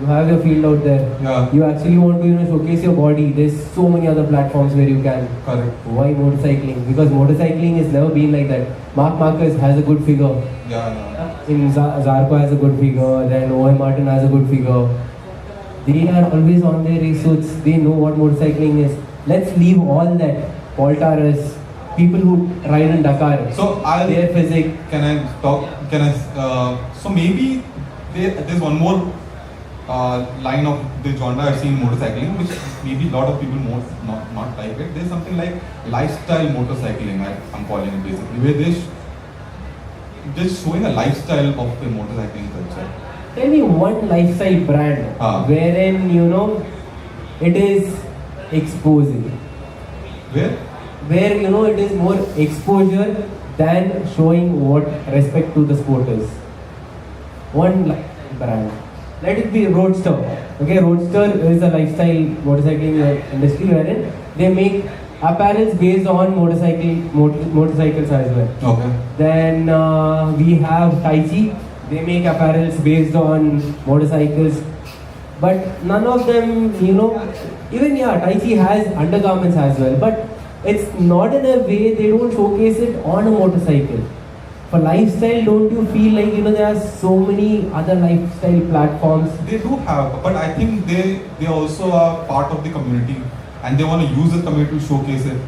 You have your field out there. Yeah. You actually want to showcase your body. There's so many other platforms where you can. Correct. Why motorcycling? Because motorcycling has never been like that. Mark Marquez has a good figure. Yeah. Zarko has a good figure. Then O.M. Martin has a good figure. They are always on their race suits. They know what motorcycling is. Let's leave all that. Poltaras, people who ride in Dakar. So Their physique. Can I talk? So maybe there's one more line of the genre I've seen in motorcycling, which maybe a lot of people not like it. There's something like lifestyle motorcycling, I'm calling it basically, where they're showing a lifestyle of the motorcycling culture. Tell me one lifestyle brand wherein it is exposing. Where it is more exposure than showing what respect to the sport is. One brand. Let it be Roadster. Okay, Roadster is a lifestyle motorcycling industry wherein they make apparels based on motorcycles as well. Okay. Then we have Tai Chi. They make apparels based on motorcycles. But none of them, even Tai Chi has undergarments as well. But it's not in a way, they don't showcase it on a motorcycle. For lifestyle, don't you feel like there are so many other lifestyle platforms? They do have, but I think they also are part of the community and they want to use the community to showcase it.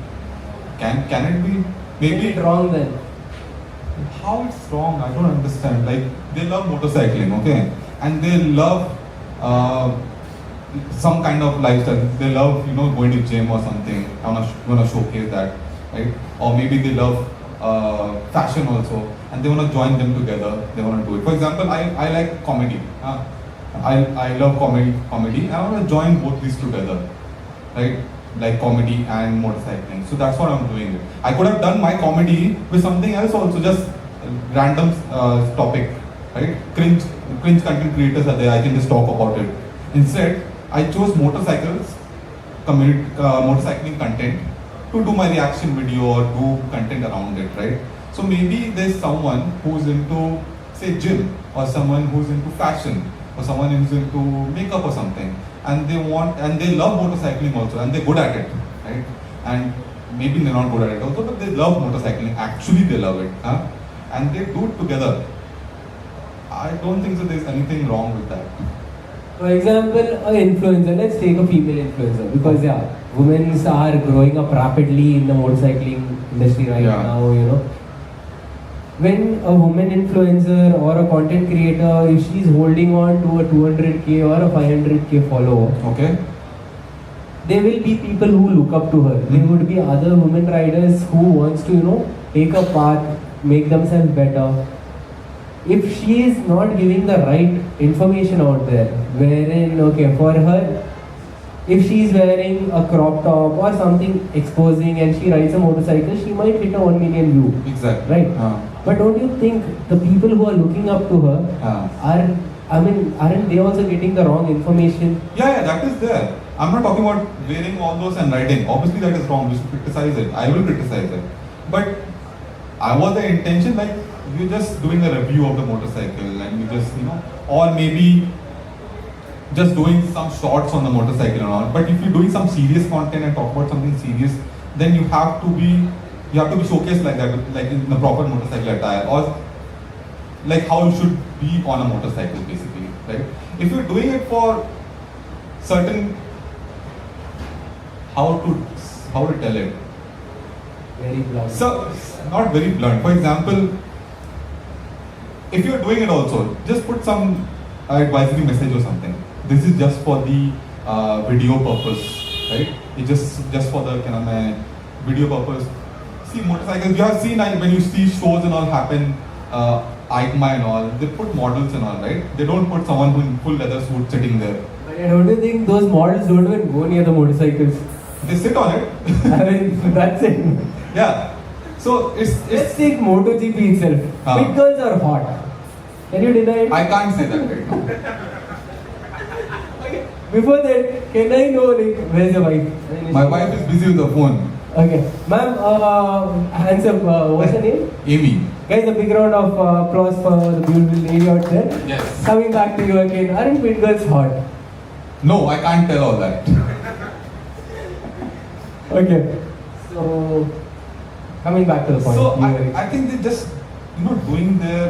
Can it be? Maybe Is it wrong then? How it's wrong? I don't understand. Like, they love motorcycling, okay, and they love some kind of lifestyle. They love going to gym or something. I wanna showcase that, right? Or maybe they love fashion also, and they want to join them together. They want to do it. For example, I like comedy. I love comedy. I want to join both these together, right? Like comedy and motorcycling. So that's what I'm doing. I could have done my comedy with something else also, just random topic, right? Cringe content creators are there. I can just talk about it. Instead, I chose motorcycling content to do my reaction video or do content around it, right? So maybe there's someone who's into, say, gym, or someone who's into fashion, or someone who's into makeup or something, and they love motorcycling also, and they're good at it, right? And maybe they're not good at it also, but they love motorcycling. Actually, they love it, and they do it together. I don't think so there's anything wrong with that. For example, an influencer, let's take a female influencer, because women are growing up rapidly in the motorcycling industry right now, When a woman influencer or a content creator, if she's holding on to a 200k or a 500k follower, Okay. there will be people who look up to her. There would be other women riders who wants to, take a path, make themselves better. If she is not giving the right information out there, wherein, for her, if she is wearing a crop top or something exposing and she rides a motorcycle, she might hit a 1 million view. Exactly. Right? But don't you think the people who are looking up to her aren't they also getting the wrong information? Yeah, that is there. I'm not talking about wearing all those and riding. Obviously, that is wrong. We should criticize it. I will criticize it. But I was the intention, like, you're just doing a review of the motorcycle and you just, or maybe just doing some shots on the motorcycle and all. But if you're doing some serious content and talk about something serious, then you have to be showcased like that, like in the proper motorcycle attire, or like how you should be on a motorcycle, basically, right? If you're doing it for certain, how to tell it? Very blunt. So, not very blunt. For example, if you're doing it also, just put some advisory message or something. This is just for the video purpose, right? It's just for the video purpose. See, motorcycles, you have seen when you see shows and all happen, EICMA and all, they put models and all, right? They don't put someone who in full leather suit sitting there. But don't you think those models don't even go near the motorcycles? They sit on it. That's it. Yeah. So Let's it's take MotoGP itself. Fit girls are hot. Can you deny it? I can't say that right now. Okay. Before that, can I know like where's your wife? My wife is busy with the phone. Okay, ma'am. Hands up. What's her name? Amy. Guys, a big round of applause for the beautiful lady out there. Yes. Coming back to you again. Aren't fit girls hot? No, I can't tell all that. Okay. So coming back to the point. So you were- I think they just doing their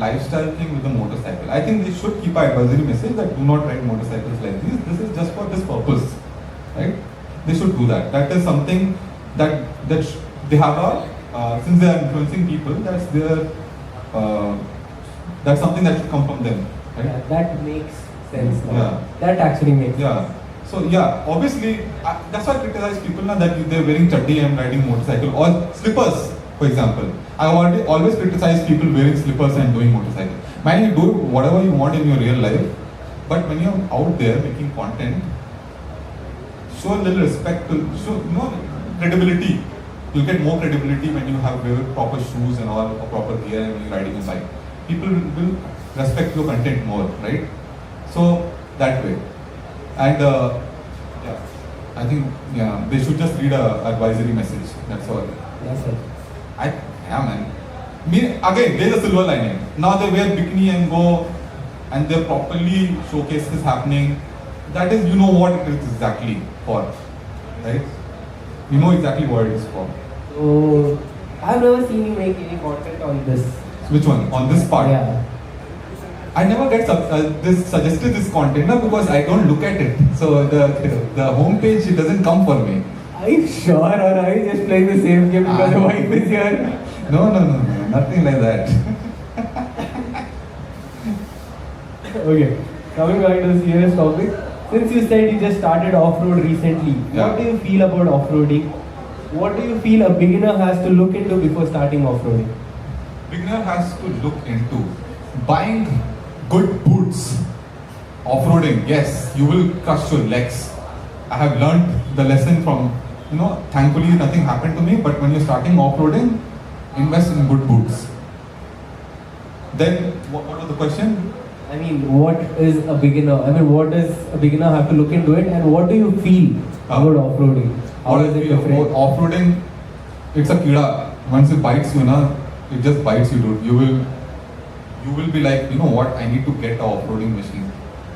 lifestyle thing with the motorcycle. I think they should keep an advisory message that do not ride motorcycles like this. This is just for this purpose, right? They should do that. That is something that they have a since they are influencing people. That's something that should come from them, right? Yeah, that makes sense now. Yeah. That actually makes sense. Yeah. So yeah, obviously that's why I criticize people now that they're wearing chaddi and riding motorcycle or slippers, for example. I always criticize people wearing slippers and doing motorcycle. Man, you do whatever you want in your real life, but when you're out there making content, show a little respect to show credibility. You'll get more credibility when you have wear proper shoes and all or proper gear and when you're riding a bike. People will respect your content more, right? So that way. And I think they should just read a advisory message. That's all. That's it. Man. Again, there's a silver lining. Now they wear bikini and go, and they're properly showcases happening. That is, you know what it is exactly for, right? You know exactly what it is for. So I've never seen you make any content on this. Which one? On this part? Yeah. I never get suggested this content because I don't look at it. So the homepage it doesn't come for me. Are you sure, or are you just playing the same game because the wife is here? No, nothing like that. Okay, coming back to the serious topic. Since you said you just started off-road recently, Yeah. what do you feel about off-roading? What do you feel a beginner has to look into before starting off-roading? Beginner has to look into buying good boots. Off-roading, yes, you will crush your legs. I have learned the lesson from, thankfully nothing happened to me, but when you're starting off-roading, invest in good boots. Then, what was the question? I mean, what is a beginner? What does a beginner have to look into it, and what do you feel about off-roading? How is it different? Off-roading, it's a kida. Once it bites you, it just bites you, dude. You will be like, what? I need to get an off-roading machine.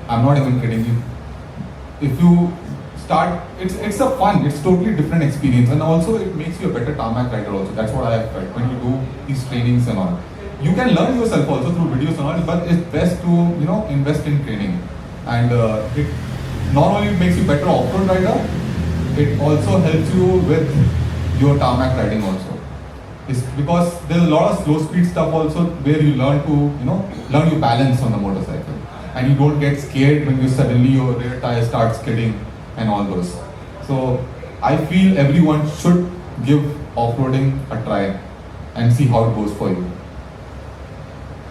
I'm not even kidding you. If you start, it's a fun. It's totally different experience, and also it makes you a better tarmac rider. Also, that's what I have felt when you do these trainings and all. You can learn yourself also through videos and all, but it's best to invest in training. And it not only makes you better off-road rider, it also helps you with your tarmac riding also. It's because there's a lot of slow speed stuff also where you learn to learn your balance on the motorcycle, and you don't get scared when your rear tire starts skidding and all those. So I feel everyone should give off-roading a try and see how it goes for you.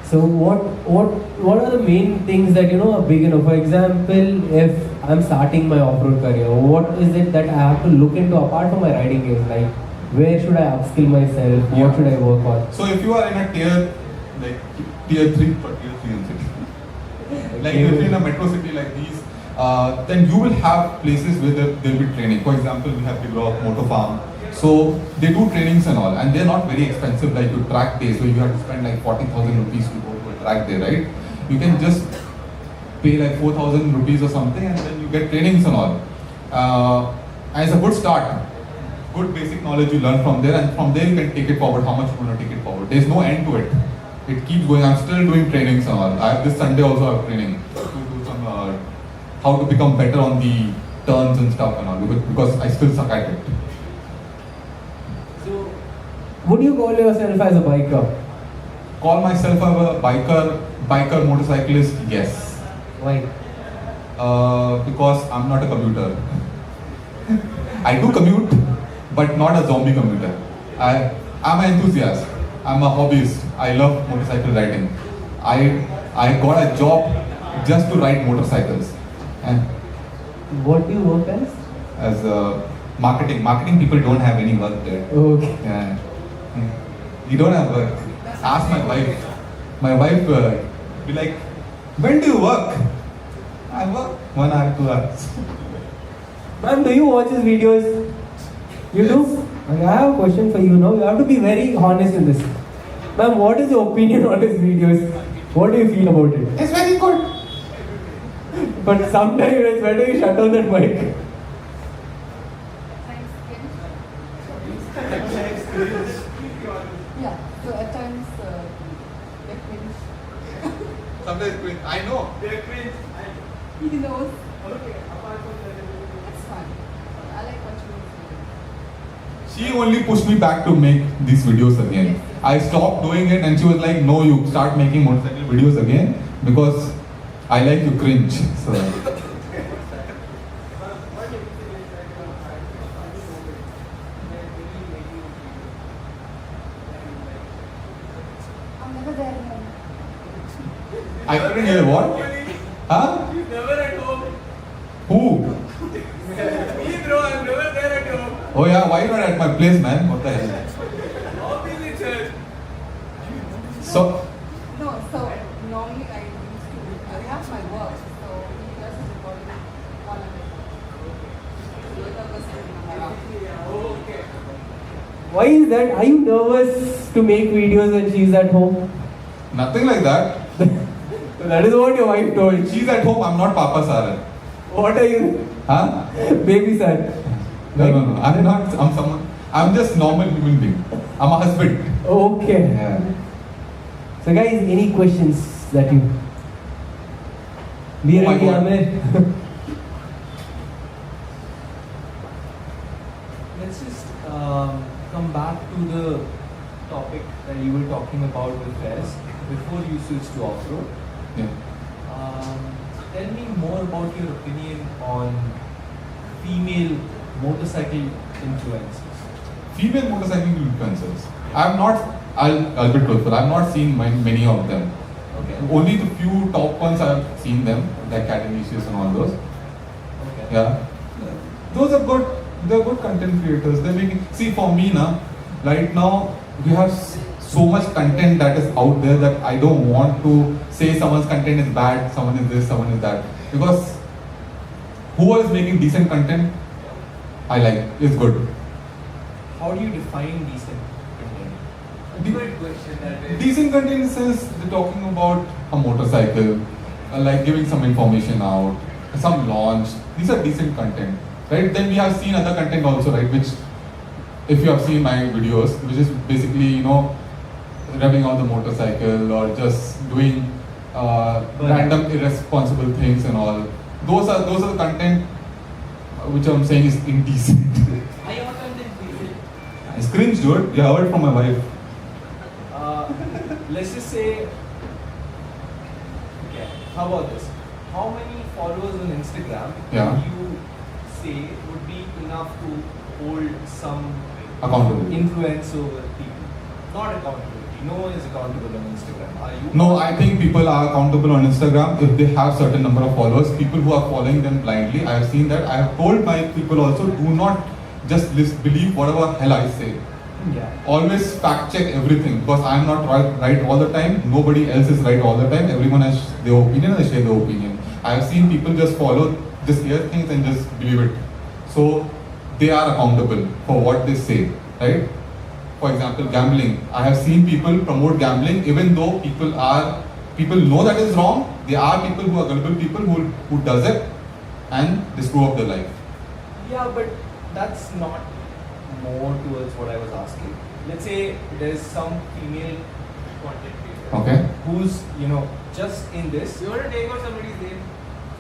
So what are the main things that a beginner, for example, if I'm starting my off-road career, what is it that I have to look into apart from my riding gears? Like, where should I upskill myself? What should I work on? So if you are in a tier 3 for tier 3 and city, like if you're in a metro city like these, then you will have places where there'll be training. For example, we have Big Rock Motor Farm. So they do trainings and all, and they're not very expensive like your track days where you have to spend like 40,000 rupees to go to a track day, right? You can just pay like 4,000 rupees or something, and then you get trainings and all. And it's a good start. Good basic knowledge you learn from there, and from there you can take it forward. How much you want to take it forward? There's no end to it. It keeps going. I'm still doing trainings and all. I have this Sunday also have training to do some how to become better on the turns and stuff and all because I still suck at it. So, would you call yourself as a biker? Call myself a biker motorcyclist? Yes. Why? Because I'm not a commuter. I do commute, but not a zombie commuter. I'm an enthusiast. I'm a hobbyist. I love motorcycle riding. I got a job just to ride motorcycles. And what do you work as? As marketing. Marketing people don't have any work there. Okay. Yeah. You don't have work. Ask my wife. My wife be like, when do you work? I work 1 hour, 2 hours. Ma'am, do you watch his videos? You do? Okay, I have a question for you now. You have to be very honest in this. Ma'am, what is your opinion on his videos? What do you feel about it? It's very good. But sometimes it's better you shut down that mic. Yeah, so at times they cringe. Sometimes cringe. I know. They're cringe. He knows. Okay, apart from that, It's fun. I like watching his videos. She only pushed me back to make these videos again. Yes. I stopped doing it and she was like, no, you start making motorcycle videos again because I like to cringe. So. I'm never there alone. I couldn't hear what? Huh? He's never at home. Who? Me, bro, I'm never there at home. Oh yeah, why not at my place, man? What the hell? Obviously, sir. So, No, so normally I used to, I have my work, so he does his recording while I'm at work. So that was around. Okay. Why is that? Are you nervous to make videos when she's at home? nothing like that. That is what your wife told. She's at home, I'm not Papa Saar. What are you? Huh? Baby son. No. I'm not, I'm someone, I'm just normal human being. I'm a husband. Okay. Yeah. So guys, any questions that you... Be Oh my ready, God. Amir. Let's just come back to the topic that you were talking about with Fez before you switched to off-road. Yeah. Tell me more about your opinion on female motorcycle influencers. Female motorcycle influencers. I'll be truthful, I've not seen many of them. Okay. Only the few top ones I've seen them, like Cadenicious and all those. Okay. Yeah. Those are good, they're good content creators. They're making, see for me right now, we have so much content that is out there that I don't want to say someone's content is bad, someone is this, someone is that. Because who is making decent content, I like, is good. How do you define decent content? Good question. That is. Decent content says they're talking about a motorcycle, like giving some information out, some launch. These are decent content, right? Then we have seen other content also, right? Which, if you have seen my videos, which is basically, revving out the motorcycle or just doing random irresponsible things and all. Those are the content which I'm saying is indecent. I have content decent. It's cringe, dude. You heard it from my wife. Let's just say, okay, how about this? How many followers on Instagram Yeah. would you say would be enough to hold some Accountable. influence over people? Not accountability. No one is accountable on Instagram. Are you? No, I think people are accountable on Instagram if they have certain number of followers. People who are following them blindly, I have seen that. I have told my people also, do not just believe whatever hell I say. Yeah. Always fact check everything because I am not right all the time. Nobody else is right all the time. Everyone has their opinion and they share their opinion. I have seen people just follow, just hear things and just believe it. So they are accountable for what they say, right? For example, gambling. I have seen people promote gambling even though people know that is wrong. There are people who are gullible people who does it and they screw up their life. Yeah, but that's not more towards what I was asking. Let's say there's some female content creator Okay. who's, just in this. You want to take out somebody's name?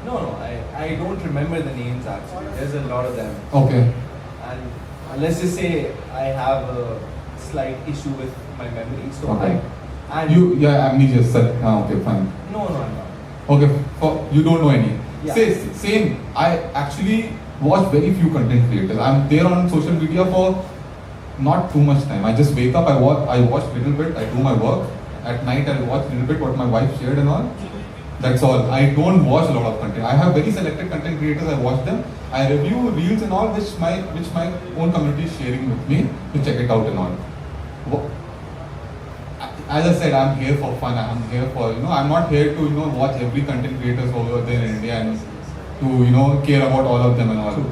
No, I don't remember the names actually. There's a lot of them. Okay. And let's just say I have a slight issue with my memory. So Okay. and Amnesia said, okay, fine. No, I'm not. Okay, you don't know any. Yeah. Same. I actually watch very few content creators. I'm there on social media for not too much time. I just wake up, I watch little bit, I do my work. At night I'll watch little bit what my wife shared and all. That's all. I don't watch a lot of content. I have very selected content creators, I watch them. I review reels and all which my own community is sharing with me to check it out and all. Wha- As I said, I'm here for fun. I'm here for, I'm not here to, watch every content creators over there in India and to, care about all of them and all. True.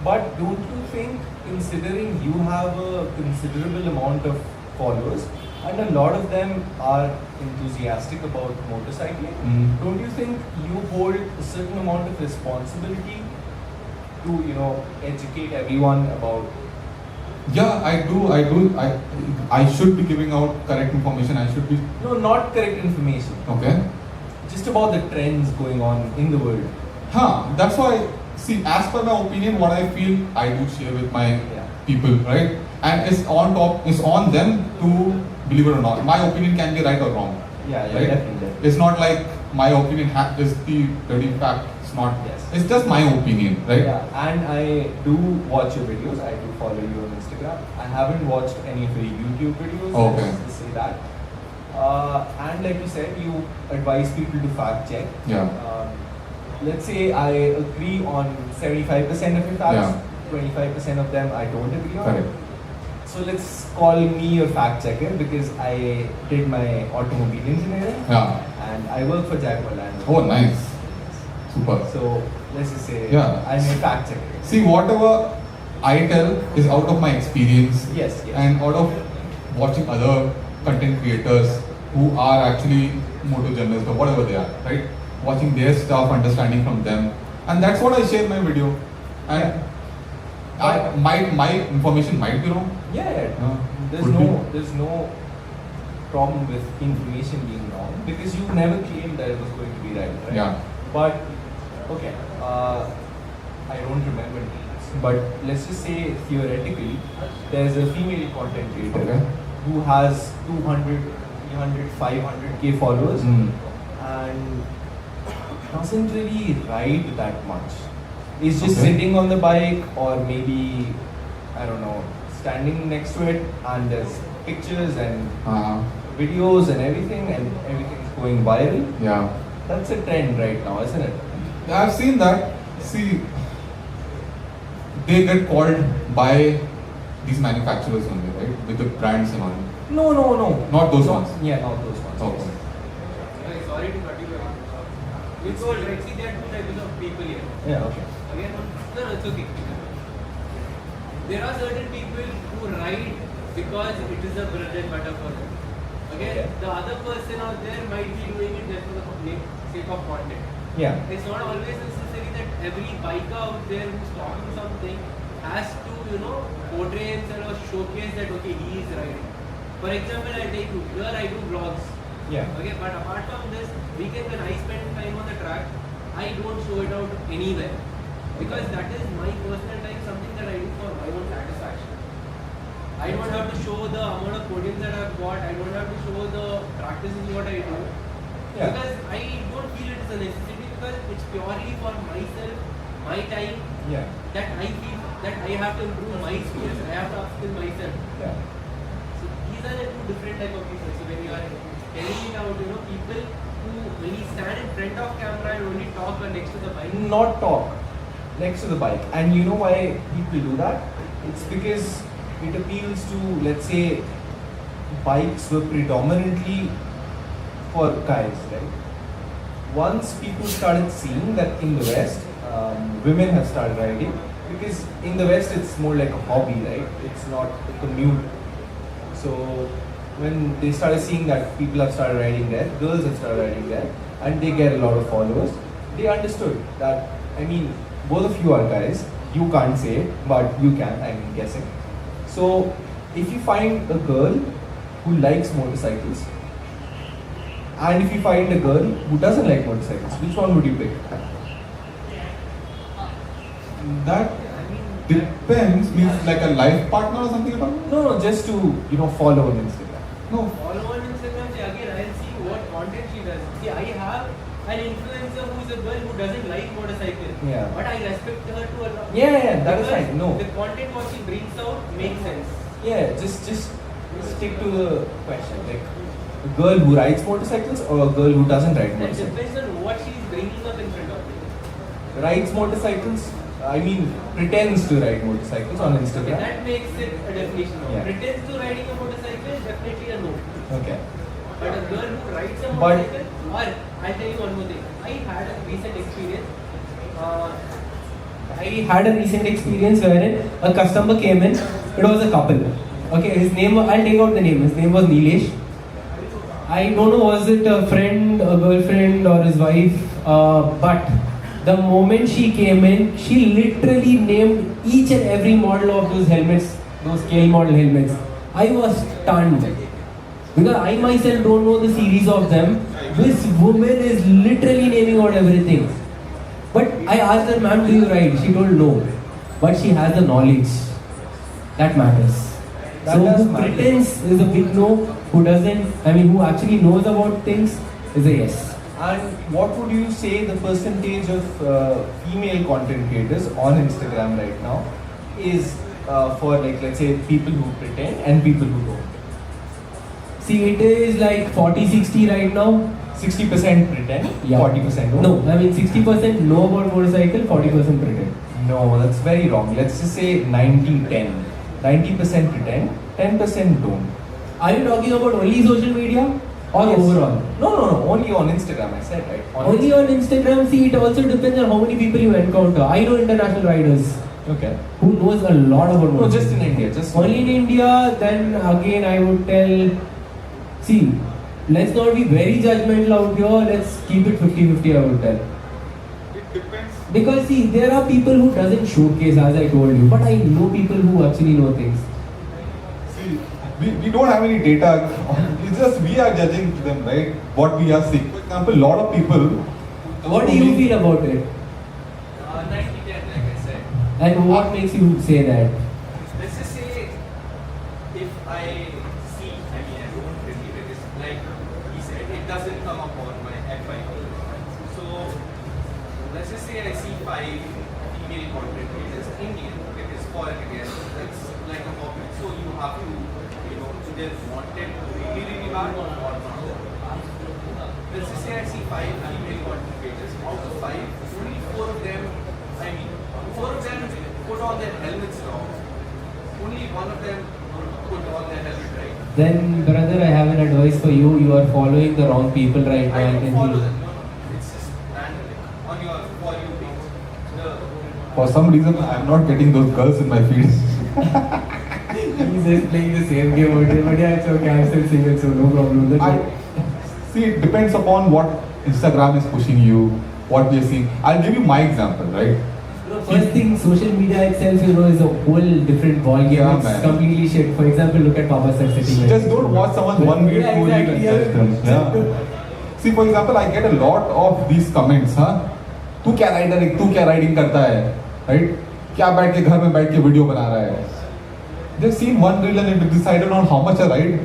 But don't you think, considering you have a considerable amount of followers and a lot of them are enthusiastic about motorcycling, don't you think you hold a certain amount of responsibility to, educate everyone about? Yeah, I do. I should be giving out correct information. I should be. No, not correct information. Okay. Just about the trends going on in the world. That's why, see, as per my opinion, what I feel, I do share with my people, right? And it's on them to believe it or not. My opinion can be right or wrong. Yeah, right? definitely. It's not like my opinion is the dirty fact. It's not. Yes. It's just my opinion, right? Yeah, and I do watch your videos. I do follow you on Instagram. I haven't watched any of your YouTube videos. Okay. Let's say that. And like you said, you advise people to fact check. Yeah. Let's say I agree on 75% of your facts. 25% of them I don't agree on. Correct. So let's call me your fact checker because I did my automobile engineering. Yeah. And I work for Jaguar Land Rover. Oh, nice. Super. So let's just say Yeah. I'm a fact checker. See, whatever I tell is out of my experience. Yes. And out of watching other content creators who are actually motor journalists or whatever they are, right? Watching their stuff, understanding from them, and that's what I share in my video. And my information might be wrong. Yeah. There's no problem with information being wrong because you never claimed that it was going to be right? Yeah. But okay, I don't remember names, but let's just say theoretically, there's a female content creator who has 200, 300, 500k followers and doesn't really ride that much. Is just sitting on the bike or maybe, I don't know, standing next to it and there's pictures and videos and everything's going viral. Yeah. That's a trend right now, isn't it? I've seen that. See, they get called by these manufacturers only, right? With the brands and all. No. Not those ones. Yeah, not those ones. Okay. Sorry to cut you off. You told, right? See, there are two types of people here. Yeah, okay. Again, no, it's okay. There are certain people who ride because it is a bread and butter for them. Again, the other person out there might be doing it just for the sake of content. Yeah. It's not always necessary that every biker out there who's talking something has to, portray himself or showcase that, okay, he is riding. For example, I'll take you, here I do vlogs. Yeah. Okay, but apart from this, weekend when I spend time on the track, I don't show it out anywhere. Because that is my personal time, something that I do for my own satisfaction. I don't have to show the amount of podiums that I've got, I don't have to show the practices what I do. Yeah. Because I don't feel it is a necessity because it's purely for myself, my time, Yeah. that I feel that I have to improve my skills, I have to upskill myself. Yeah. So these are the two different type of people. So when you are telling it out, people who when you stand in front of camera and only talk or next to the bike. Not talk next to the bike. And you know why people do that? It's because it appeals to, let's say, bikes were predominantly for guys, right? Once people started seeing that in the West, women have started riding, because in the West it's more like a hobby, right? It's not a commute. So when they started seeing that people have started riding there, girls have started riding there, and they get a lot of followers, they understood that, I mean, both of you are guys, you can't say it, but you can, I'm guessing. So if you find a girl who likes motorcycles, and if you find a girl who doesn't like motorcycles, which one would you pick? That depends, means like a life partner or something about it? No, just to, follow on Instagram. No. Follow on Instagram, see again I'll see what content she does. See, I have an influencer who's a girl who doesn't like motorcycles. Yeah. But I respect her to a lot. Yeah, that is Because fine. No. The content what she brings out makes sense. Yeah, just stick to the question. Like, a girl who rides motorcycles or a girl who doesn't ride That motorcycles? depends on what she is bringing up in front of you. Rides motorcycles, I mean, pretends to ride motorcycles on Okay, Instagram. that makes it a definition. Yeah. Pretends to riding a motorcycle, definitely a no. Okay. But a girl who rides a But- motorcycle, or I'll tell you one more thing. I had a recent experience. I had a recent experience wherein a customer came in. It was a couple. Okay, his name, I'll take out the name. His name was Nilesh. I don't know, was it a friend, a girlfriend, or his wife? But the moment she came in, she literally named each and every model of those helmets, those scale model helmets. I was stunned. Because I myself don't know the series of them. This woman is literally naming out everything. But I asked her, ma'am, do you ride? She told no. But she has the knowledge. That matters. That So does who matter. pretends is a big no. Who doesn't, who actually knows about things is a yes. And what would you say the percentage of female content creators on Instagram right now is for, like, let's say, people who pretend and people who don't? See, it is like 40-60 right now. 60% pretend, Yeah. 40% don't? No, 60% know about motorcycle, 40% pretend. No, that's very wrong. Let's just say 90-10. 90% pretend, 10% don't. Are you talking about only social media or Yes. overall? No, only on Instagram, I said, right? Only on Instagram. See, it also depends on how many people you encounter. I know international riders Okay. who knows a lot about No, motorcycle. just in India, just Only in India, then again I would tell, see, let's not be very judgmental out here, let's keep it 50-50 I would tell. It depends. Because see, there are people who doesn't showcase as I told you, but I know people who actually know things. See, we don't have any data. It's just we are judging them, right? What we are seeing. For example, a lot of people. What do you feel about it? 90-10, like I said. And what makes you say that? Let's just say, if I see, I don't really, because like he said, it doesn't come up on my FI. So, let's just say I see 5 female content creators, Indian, because foreign again, it's like a hobby. So you have to, either want it really bad or not. Let's just say I see 5 female content creators. Out of 5, only 4 of them, 4 of them put on their helmets wrong. Only 1 of them put on their helmet right. Then brother, I have an advice for you. You are following the wrong people right now. I I don't can follow see. them. No. It's just random on your For You page. For some reason, I'm not getting those girls in my feed. He's just playing the same game out here, but yeah, it's okay. I'm still single, so no problem. See, it depends upon what Instagram is pushing you, what we are seeing. I'll give you my example, right? First thing, social media itself, is a whole different ball game. Yeah, It's man. completely shit. For example, look at Papa Saar sitting. Just don't watch someone's one minute Yeah, movie exactly, and judge them. Yeah. See, for example, I get a lot of these comments, huh? तू क्या rider है, तू क्या riding करता है, right? क्या बैठ के घर में बैठ के वीडियो बना रहा है? They've seen one reel and they decided on how much I ride.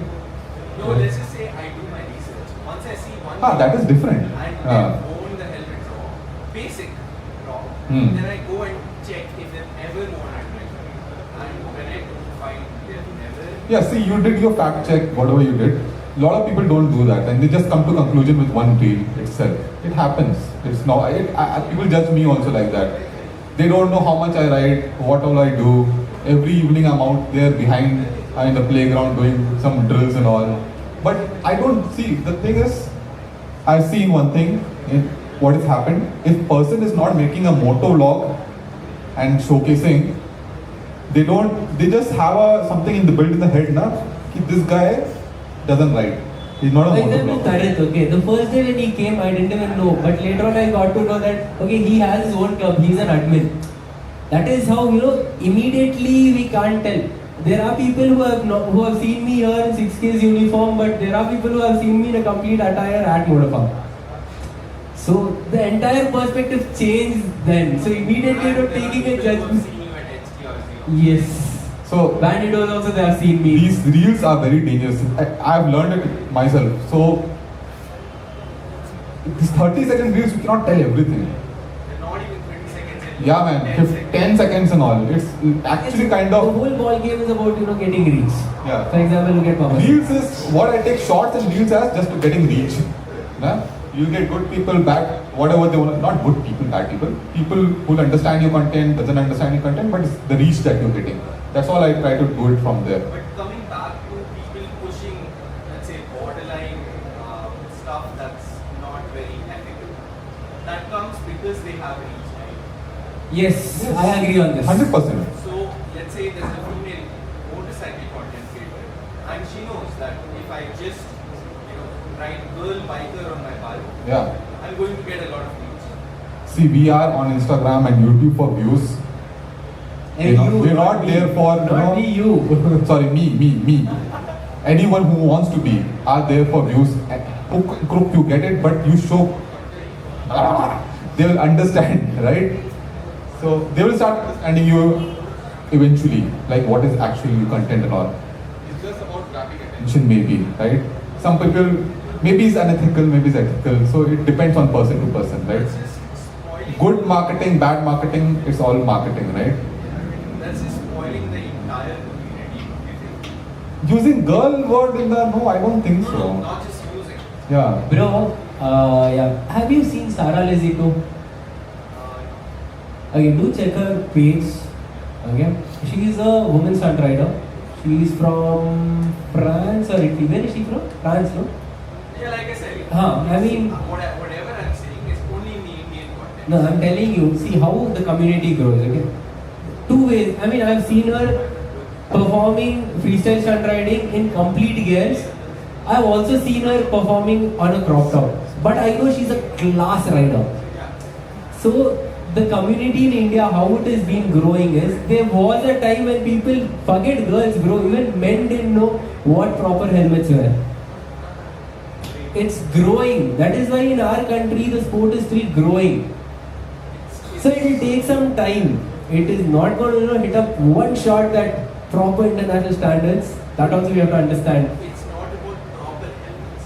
No, let's just say I do my research. Once I see one That is different. and Ah. then own the helmet wrong, basic wrong, Hmm. then I go and check if they've ever worn helmet. And when I find they've never, Yeah, see, you did your fact check, whatever you did. A lot of people don't do that, and they just come to conclusion with one reel itself. It happens. It's not. People judge me also like that. They don't know how much I ride, what all I do. Every evening I'm out there behind in the playground doing some drills and all. But I don't see. The thing is, I've seen one thing. What has happened? If person is not making a moto vlog and showcasing, they just have something in the built in the head, na? Ki this guy doesn't ride. He's not a For moto example, vlogger. Tarit, okay, the first day when he came, I didn't even know. But later on, I got to know that, okay, he has his own club, he's an admin. That is how, immediately we can't tell. There are people who have seen me here in 6K's uniform, but there are people who have seen me in a complete attire at Motorfarm. So the entire perspective changed then. So immediately taking a judgment. seeing you at HT or zero. Yes. So Banditos also, they have seen me. these reels are very dangerous. I've learned it myself. So these 30-second reels, you cannot tell everything. They're not even 30 seconds. and Yeah, man, 10 seconds and all. It's actually kind The of. whole ball game is about, getting reach. Yeah. For example, look at Papa Saar. Reels is what I take shots and reels as just getting reach. Nah? You get good people, bad, whatever they want. Not good people, bad people. People who understand your content, doesn't understand your content, but it's the reach that you're getting. That's all I try to do it from there. But coming back to people pushing, let's say, borderline stuff that's not very ethical, that comes because they have reach, right? Yes, I agree on this. 100%. So let's say there's a female motorcycle content creator, and she knows that if I just write girl biker on my bio, Yeah. I'm going to get a lot of views. See, we are on Instagram and YouTube for views. And you, we're not me. there for Not me, you. Sorry, me. Anyone who wants to be are there for views. Hook, crook, you get it, but you show. They will understand, right? So they will start understanding you eventually, like what is actually content and all. It's just about grabbing attention. Attention maybe, right? Some people maybe it's unethical, maybe it's ethical. So it depends on person to person, right? That's just spoiling. Good marketing, bad marketing, it's all marketing, right? That's just spoiling the entire community. You think? Using girl word in the no, I don't think No, so. not just using. Yeah. Bro, yeah. Have you seen Sara Lezito? Okay, do check her page. Okay, she is a woman stunt rider. She is from France or Italy. Where is she from? France, no? Yeah, like I said. I mean, Whatever I'm saying is only in the Indian context. no, I'm telling you. See how the community grows. Okay, two ways. I mean, I've seen her performing freestyle stunt riding in complete gears. I've also seen her performing on a crop top. But I know she's a class rider. So the community in India, how it has been growing is, there was a time when people, forget girls bro, even men didn't know what proper helmets were. It's growing. That is why in our country the sport is still growing. So it will take some time. It is not going to hit up one shot that proper international standards. That also we have to understand. It's not about proper helmets.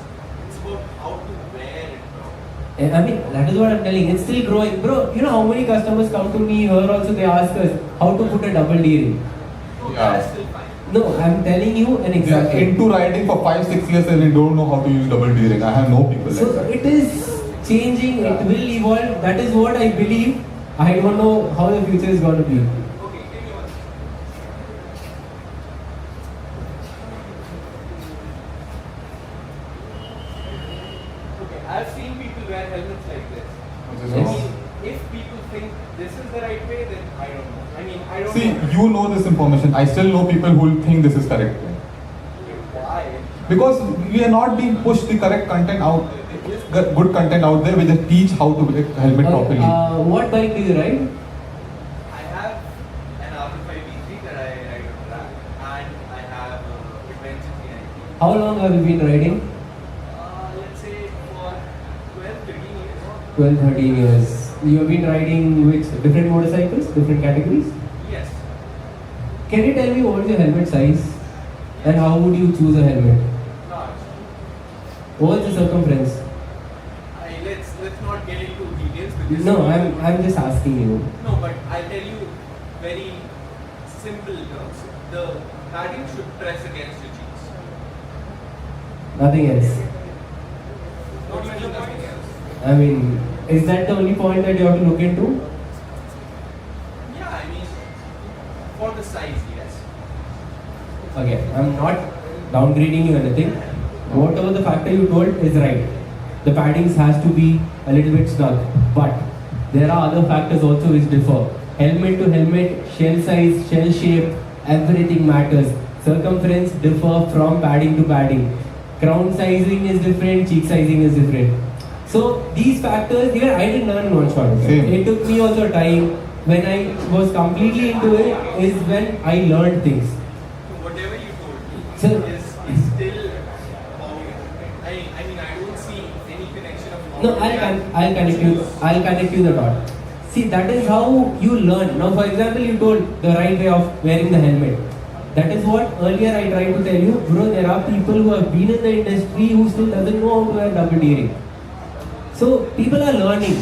It's about how to wear it properly. I mean, that is what I'm telling. It's still growing. Bro, you know how many customers come to me here also, they ask us how to put a double D ring. No, Yeah. that's still fine. No, I'm telling you an They are example. into riding for 5-6 years and they don't know how to use double D ring. I have no people So like that. it is changing, it will evolve. That is what I believe. I don't know how the future is going to be. Okay, give me one. Okay, I've seen people wear helmets like this. Which is I wrong. mean, if people think this is the right way, then I don't know. I mean, I don't See, know. you know this information. I still know people who will think this is correct. Why? Because we are not being pushed the correct content out, good content out there. We just teach how to wear helmet properly. What bike do you ride? I have an R5V3 that I ride on track, and I have Adventure 390. How long have you been riding? Let's say for 12, 13 years. 12, 13 years. You have been riding which different motorcycles, different categories? Yes. Can you tell me what is your helmet size? And how would you choose a helmet? Large. What's the circumference? Let's not get into details because No, I'm just asking you. No, but I'll tell you very simple terms. The padding should press against your cheeks. Nothing else. Not even nothing else. I mean, is that the only point that you have to look into? Yeah, I mean, for the size, yes. Okay, I'm not downgrading you anything. Whatever the factor you told is right. The paddings has to be a little bit snug, but there are other factors also which differ. Helmet to helmet, shell size, shell shape, everything matters. Circumference differ from padding to padding. Crown sizing is different, cheek sizing is different. So these factors, even I didn't learn in one shot. Same. It took me also time. When I was completely into it is when I learned things. So whatever you told me Sir. is still I mean, I don't see any connection of No, I'll connect you the dot. See, that is how you learn. Now, for example, you told the right way of wearing the helmet. That is what earlier I tried to tell you, bro. There are people who have been in the industry who still doesn't know how to wear double D-ring. So people are learning.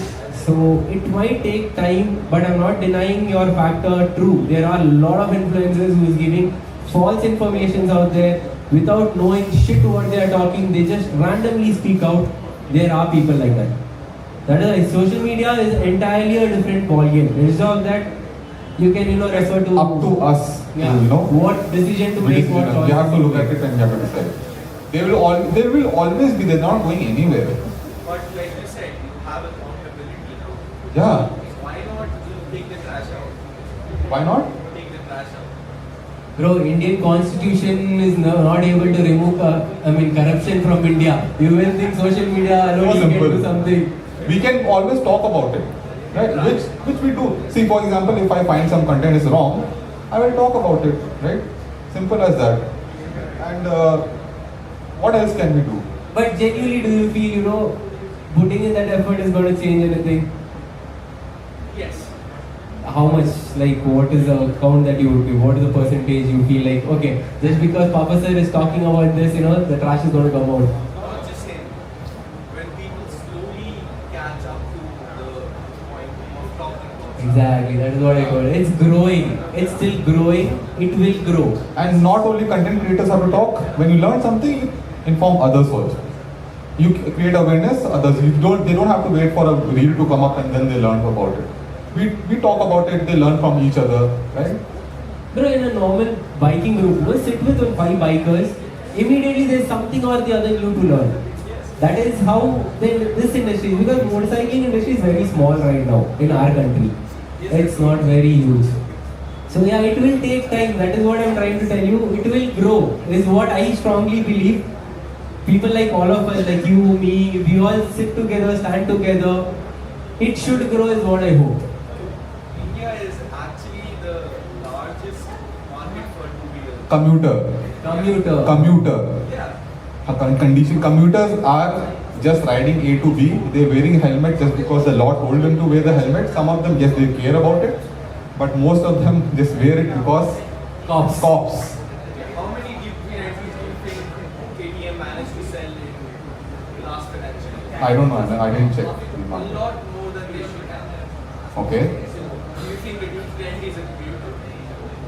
So it might take time, but I'm not denying your factor. True, there are a lot of influencers who is giving false information out there without knowing shit what they are talking. They just randomly speak out. there are people like that. That is why social media is entirely a different ballgame. Instead of that, you can refer to Up to us, yeah, to, what decision to make, what you have to look at it and you have to decide. They will always be. They're not going anywhere. But like you said, you have accountability now. Yeah. Why not take the trash out? Why not? Take the trash out. Bro, Indian constitution is not able to remove corruption from India. You will think social media alone So can simple. do something. We can always talk about it, right? Which we do. See, for example, if I find some content is wrong, I will talk about it, right? Simple as that. And what else can we do? But genuinely, do you feel, putting in that effort is going to change anything? Yes. How much, like, what is the count that you would give? What is the percentage you feel like, okay, just because Papa Saar is talking about this, the trash is going to come out? Not just saying. When people slowly catch up to the point of talking about Exactly, that is what I call it. It's growing. It's still growing. It will grow. And not only content creators have to talk. When you learn something, you inform others first. You create awareness, others. They don't have to wait for a reel to come up and then they learn about it. We talk about it, they learn from each other, right? Bro, in a normal biking group, sit with 5 bikers, immediately there's something or the other new to learn. That is how this industry, because motorcycling industry is very small right now in our country. It's not very huge. So yeah, it will take time. That is what I'm trying to tell you. It will grow, is what I strongly believe. People like all of us, like you, me, if we all sit together, stand together, it should grow is what I hope. India is actually the largest market for two-wheelers. Commuter. Yeah. Commuters are just riding A to B. They're wearing helmet just because the law told them to wear the helmet. Some of them, yes, they care about it. But most of them just wear it because Cops. How many DP90s do you think KTM managed to sell in last financial year? I don't know, I didn't check. A lot more than they should have. Okay. So, do you think the DP90 is a commuter?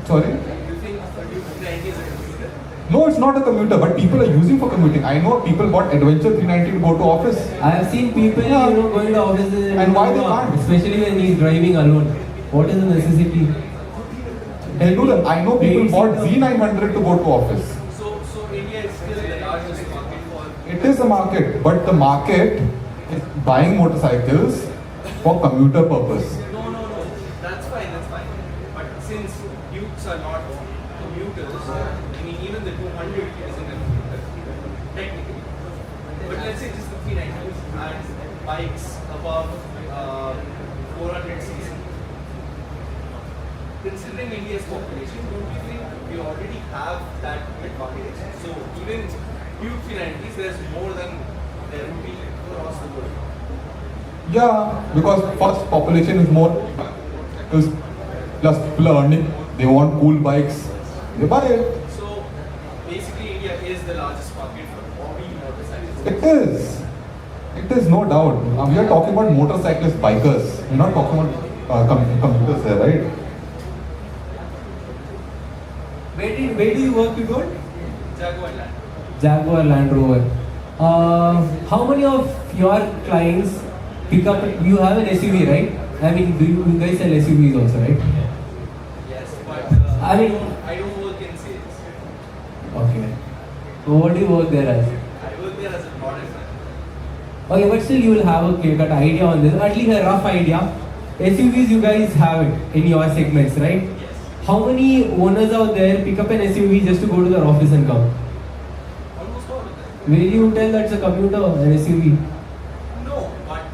Sorry? Do you think a DP90 is a commuter? No, it's not a commuter, but people are using for commuting. I know people bought Adventure 390 to go to office. I have seen people, going to offices And why they can't? especially when he's driving alone. What is the necessity? They do that. I know people bought Z900 to go to office. So India is still the largest market for. It is a market, but the market is buying motorcycles for commuter purpose. No. That's fine. But since youths are not commuters, I mean, even the 200 isn't a commuter, technically. But let's say just the 390s and bikes above 400cc. Considering India's population, don't you think we already have that advantage? So even huge 390s, there's more than there would be across the world. Yeah, because first population is more, plus people are earning, they want cool bikes, they buy it. So basically, India is the largest market for hobby motorcycles. It is no doubt. We are talking about motorcyclist bikers. We're not talking about computers there, right? Where do you work, you told? Jaguar Land. Jaguar Land Rover. How many of your clients pick up, you have an SUV, right? I mean, do you guys sell SUVs also, right? Yes, but I mean- I don't work in sales. Okay. So what do you work there as? I work there as a product manager. Okay, but still you will have a clear-cut idea on this, at least a rough idea. SUVs, you guys have it in your segments, right? Yes. How many owners out there pick up an SUV just to go to their office and come? Almost all of them. Will you tell that's a commuter, an SUV? No, but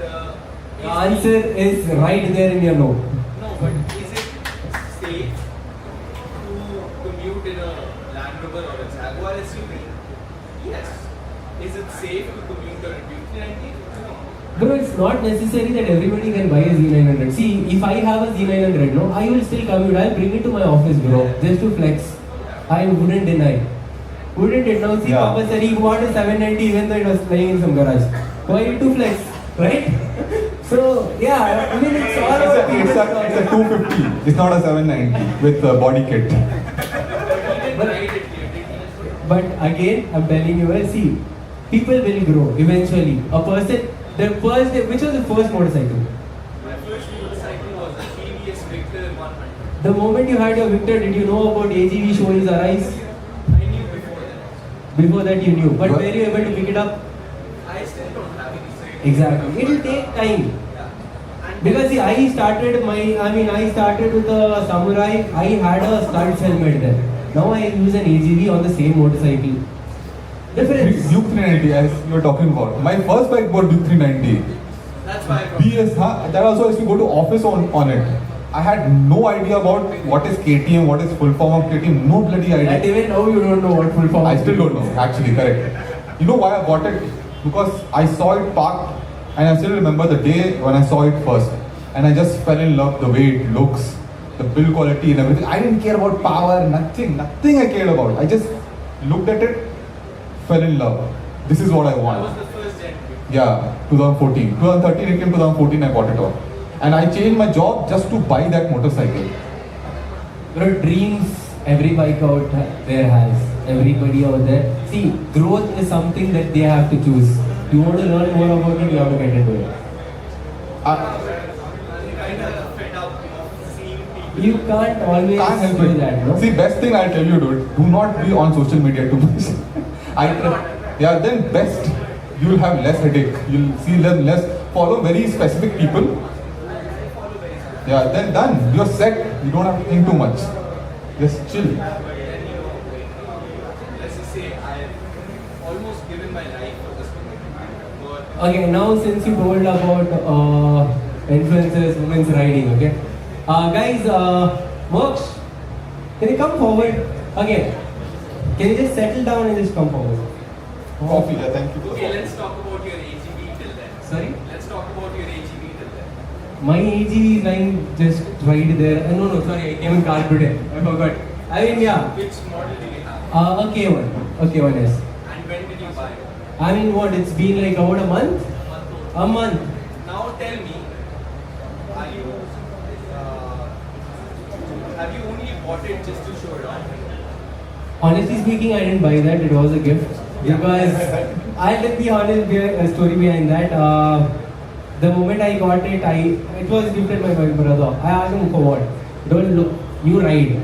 The answer is right there in your note. No, but is it safe to commute in a Land Rover or a Jaguar SUV? Yes. Is it safe to commute on a DP90? No. Bro, it's not necessary that everybody can buy a Z900. See, if I have a Z900, no, I will still commute. I'll bring it to my office, bro, just to flex. I wouldn't deny. Wouldn't it? Now, see, Yeah. Papa Saar, he bought a 790 even though it was lying in some garage. Why to flex, right? So, yeah, I mean, it's all about It's a 250. It's not a 790 with a body kit. Even ride it theoretically. But again, I'm telling you, well, see, people will grow eventually. A person, the first, which was the first motorcycle? My first motorcycle was a TVS Victor 100. The moment you had your Victor, did you know about AGV showing Arise? I knew before that. Before that you knew, but What? were you able to pick it up? I still don't have any. Exactly. It will take time. Yeah. And Because see, I started with a Samurai. I had a Sculpts helmet there. Now I use an AGV on the same motorcycle. Difference. Duke 390 as you were talking about. My first bike was Duke 390. that's why I brought BS, huh? That also used to go to office on it. I had no idea about what is KTM, what is full form of KTM, no bloody That idea. even now you don't know what full form. I still don't know, actually, correct. You know why I bought it? Because I saw it parked and I still remember the day when I saw it first. And I just fell in love the way it looks, the build quality and everything. I didn't care about power, nothing I cared about. I just looked at it, fell in love. This is what I That want. was the first gen. Yeah, 2014. 2013 it came, 2014 I bought it all. And I changed my job just to buy that motorcycle. Bro, dreams every bike out there has. Everybody out there. See, growth is something that they have to choose. You want to learn more about it, you have to get into it. I Kind of fed up of seeing people. You can't always can't help do it. that, no? See, best thing I'll tell you, dude, do not be on social media too much. Yeah, then best, you'll have less headache. You'll see them less. Follow very specific people. Yeah, then done. You're set. You don't have to think too much. Just chill. But then, let's just say I've almost given my life for this community. But Okay, now since you told about influencers, women's riding, okay? Guys, Mox, can you come forward? Okay, can you just settle down and just come forward? Coffee, yeah, thank you. okay, let's talk about your AGV till then. Sorry? Let's talk about your AGV till then. My AGV is lying just right there. No, sorry, I came in car today. I forgot. I mean, yeah. Which model do you have? A K1. A K1, yes. And when did you buy it? I mean, what? It's been like about a month? A month old. A month. Now tell me, are you, have you only bought it just to show it off? Honestly speaking, I didn't buy that. It was a gift. Because I'll tell the honest story behind that. The moment I got it, it was gifted by my brother. I asked him for what? Don't look, you ride.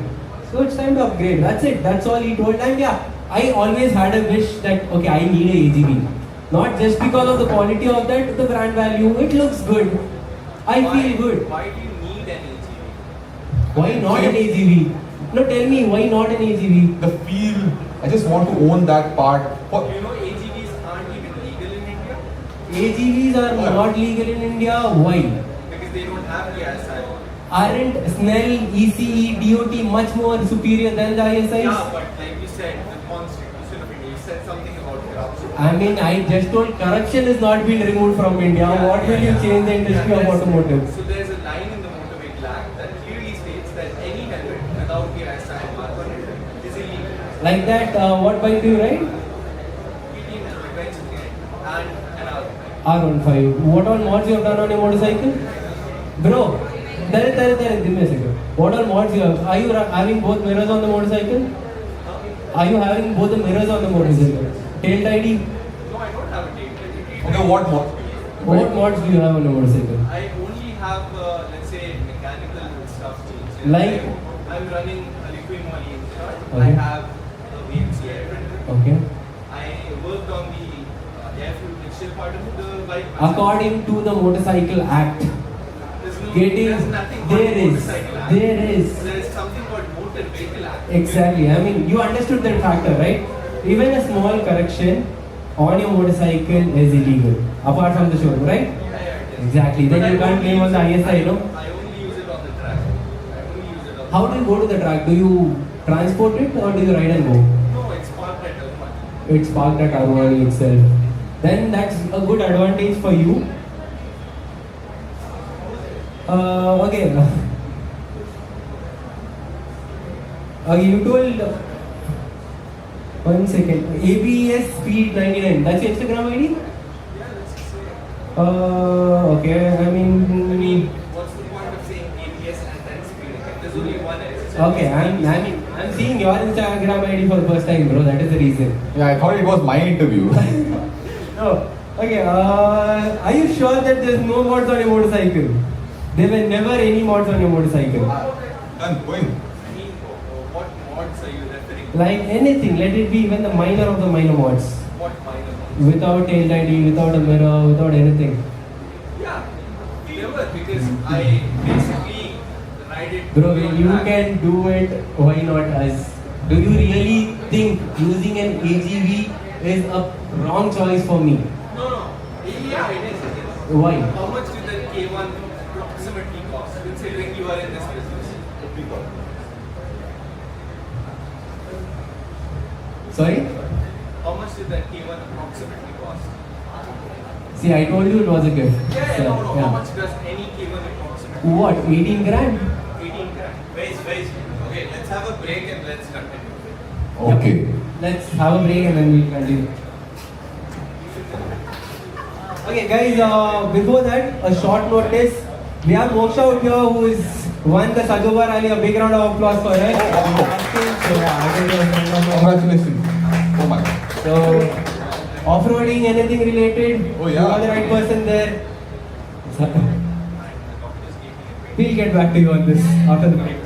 So it's time to upgrade. That's it. That's all he told. And yeah, I always had a wish that okay, I need a AGV. Not just because of the quality of that, the brand value. It looks good. I feel good. Why do you need an AGV? Why not an AGV? No, tell me why not an AGV? The feel, I just want to own that part. You know AGVs aren't even legal in India AGVs are not legal in India. Why? because they don't have the ISI. Aren't Snell, ECE, DOT much more superior than the ISIs? Yeah, but like you said, the Constitution of India, you said something about corruption. I mean, I just told corruption is not being removed from India. What will you change the industry of automotive? So there's a line in the Motor Vehicle Act that clearly states that any helmet without the ISI mark on it is illegal. Like that, what bike do you ride? 18 eventually and another. R15. What all mods you have done on your motorcycle? Bro, give me a second. What all mods you have? Are you having both mirrors on the motorcycle? Are you having both the mirrors on the motorcycle? Tail tidy? No, I don't have a tape. Okay, what more? What mods do you have on the motorcycle? I only have, let's say, mechanical stuff changed. Like? I'm running a liquid moly insert. I Okay. have a VMC air filter. Okay. I worked on the air fluid mixture part of the bike. According to the Motorcycle Act, There's nothing called there is. Motorcycle Act. There is. There is something called Motor Vehicle Act. Exactly. I mean, you understood that factor, right? Even a small correction on your motorcycle is illegal, apart from the showroom, right? Yeah. Exactly. But Then you I can't only claim on the use it- ISI, no? I only use it on the track. I only use it on How do you go to the track? Do you transport it or do you ride and go? No, it's parked at Alpha. It's parked at Arwani itself. Then that's a good advantage for you. Okay. You told. One second. ABS Speed 99. That's your Instagram ID? Yeah, let's just say. Okay. I mean. What's the point of saying ABS and then speed? There's only one S. Okay. I'm seeing your Instagram ID for the first time, bro. That is the reason. Yeah, I thought it was my interview. No. Okay, are you sure that there's no mods on your motorcycle? There were never any mods on your motorcycle. Done, going. I mean, what mods are you referring to? Like anything, let it be even the minor of the minor mods. What minor mods? Without tail ID, without a mirror, without anything. Yeah, clever because I basically ride it. Bro, when you track. can do it, why not us? Do you really think using an AGV is a wrong choice for me? No. Yeah, it is. Why? How much did the K1 approximately cost, considering you are in this business? Sorry? How much did that K1 approximately cost? See, I told you it was a gift. Yeah, So, no. yeah. How much does any K1 approximately? What? 18 grand? 18 grand. Wait. Okay, let's have a break and let's continue. Okay. Let's have a break and then we'll continue. Okay, guys, before that, a short notice. We have Moksha out here who is won the Sajoba Rally. A big round of applause for her. So, yeah, I can do a friend of mine. Congratulations. Oh my god. So, off-roading, anything related? Oh, yeah. You are the right person there. We'll get back to you on this after the break.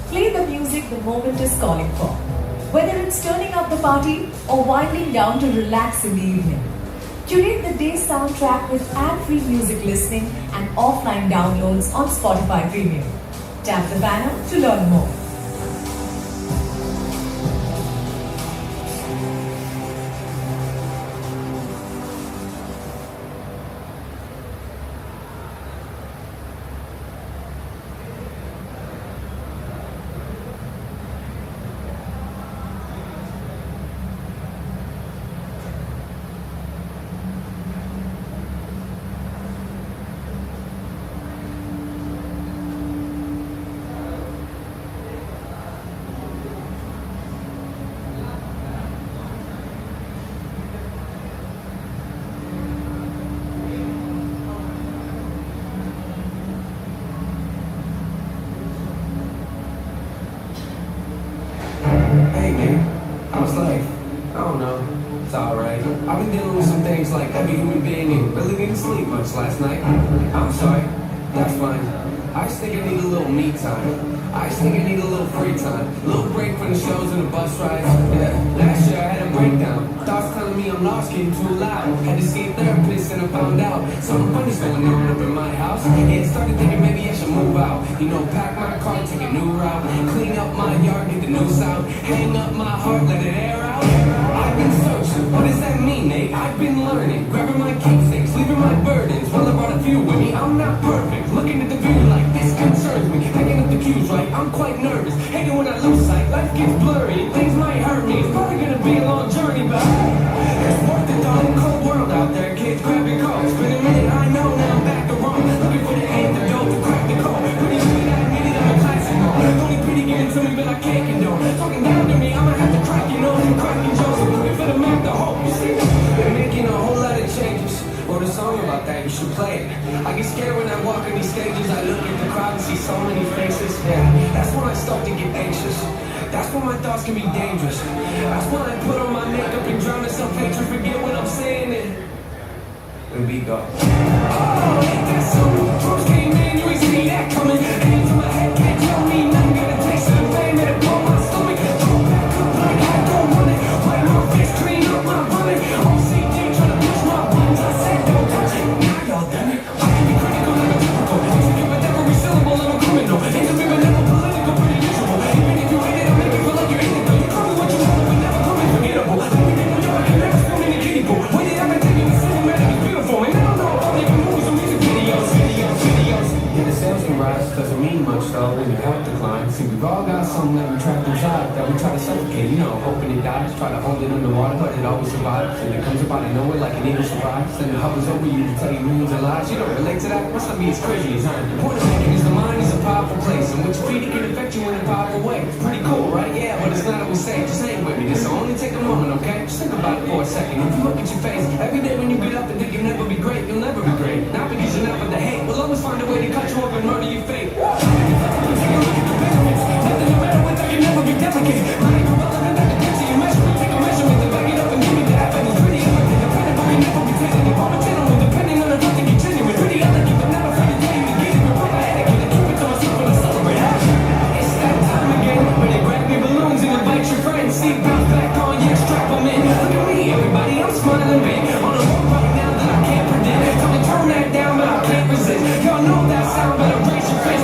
Play the music the moment is calling for. Whether it's turning up the party or winding down to relax in the evening. Curate the day's soundtrack with ad-free music listening and offline downloads on Spotify Premium. Tap the banner to learn more. Hey man, how's life? I don't know. It's alright. I've been dealing with some things like every human being and really didn't sleep much last night. I'm sorry. That's fine. I just think I need a little me time. I just think I need a little free time. A little break from the shows and the bus rides. Yeah, last year I had a breakdown. Thoughts telling me I'm lost, getting too loud. Had to see a therapist and I found out something funny's going on up in my house. Yeah, started thinking maybe I should move out. You know, pack my car, take a new route. Clean up my yard, get the noose out. Hang up my heart, let it air out. I've been searching, what does that mean, Nate? I've been learning, grabbing my keepsakes, leaving my burdens. Well, I brought a few with me, I'm not perfect. Looking at the view like this concerns me. Picking up the cues right, I'm quite nervous. Hating when I lose sight, life gets blurry. Things might hurt me, it's probably gonna be a long journey, but it's worth it, darling. Cold world out there, kids grabbing cars. It's been a minute, I know now I'm back to Rome. Looking for the antidote to crack the code. Pretty sweet, I admit it, I'm a classic mode. Only pretty getting to me, but I can't condone. Talking down to me, I'ma have to crack your nose and crack your jaws. I'm looking for the map to hope. You see, been making a whole lot of changes. Wrote a song about that, you should play it. I get scared when I walk in these stages. I look at the crowd and see so many faces. Yeah, that's when I start to get anxious. That's when my thoughts can be dangerous. That's when I put on my makeup and drown in some hatred. Forget what I'm saying and when we go. Oh, ain't that something? Drums came in, you ain't see that coming. Hands to my head, can't tell me nothing. Got a taste of the fame, and it blow my stomach. Throw back up like I don't want it. Wipe my face, clean up my vomit. OCD trying to push my buttons. I said don't touch it. Now y'all done it. I can be critical, never typical. Execute with every syllable, I'm a criminal. Ain't the never political, pretty usual. Even if you hate it, I'll make it feel like you're in it. You call me what you want, but never come unforgettable. Let me know I can never spoon in a kiddie pool. When did I ever take you to city, man, it was beautiful. And I don't know if I'll even movies or music videos. Yeah, the sales can rise, doesn't mean much though when your health declines. See, we've all got something that we trapped inside that we try to suffocate. You know, hoping it dies, try to hold it underwater, but it always survives. And it comes up out of nowhere like an eagle survives. Then it hovers over you to tell you millions of lies. You don't relate to that? What's not me? It's crazy. It's not. The point of making is the mind is a powerful place, in which feet it can affect you in a powerful way. It's pretty cool, right? Yeah, but it's not always safe. Just hang with me. This will only take a moment, okay? Just think about it for a second. If you look at your face every day when you get up and think you'll never be great, you'll never be great. Not because you're not with the hate. We'll always find a way to cut you up and murder your fate. Take a look at the benefits. Nothing no matter what, that can never be duplicate. Not even relevant, that can get to your measurement. Take a measurement and back it up and give me the evidence. Pretty evident, dependable, can never be taken. You're more general, depending on the drug that you're genuine. Pretty elegant, but never afraid to tell you to get it. But I etiquette and keep it to myself when I celebrate. It's that time again when they grab your balloons and invite your friends. See, bounce back on, yeah, strap them in. Look at me, everybody, I'm smiling big. On a road right now that I can't predict. Tell me turn that down, but I can't resist. Y'all know that sound, better raise your fist.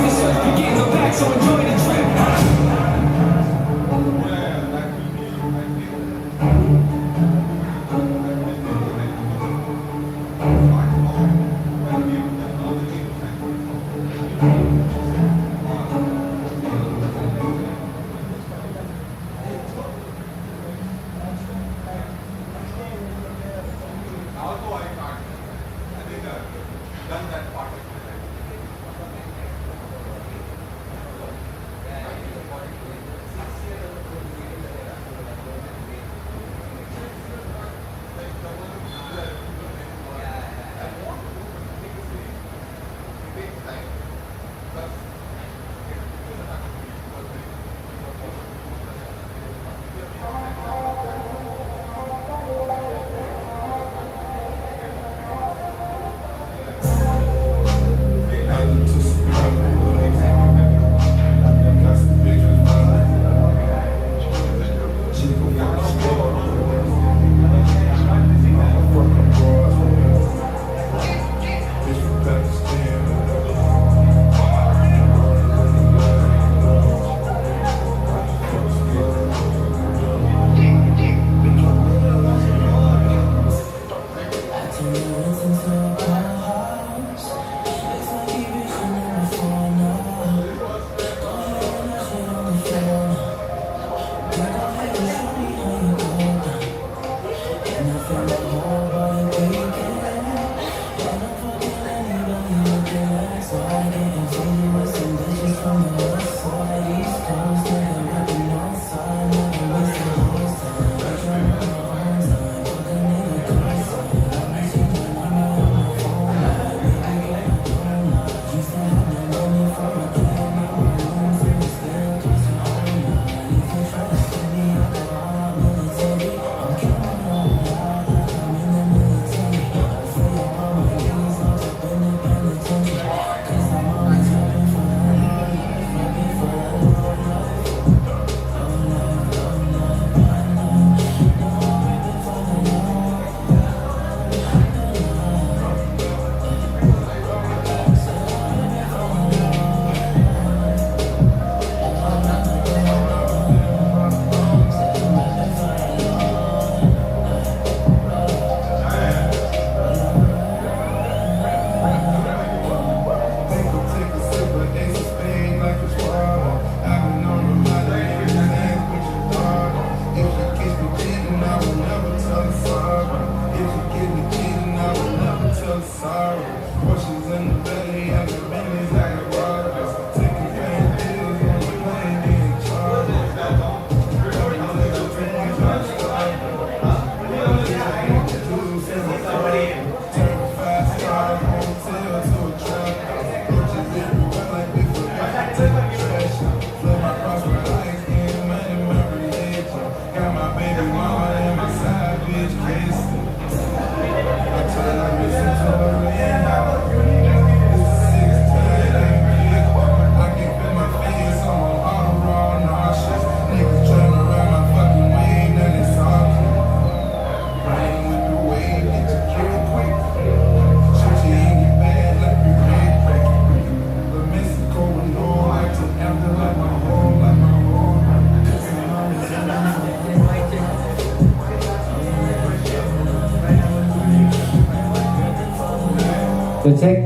So check.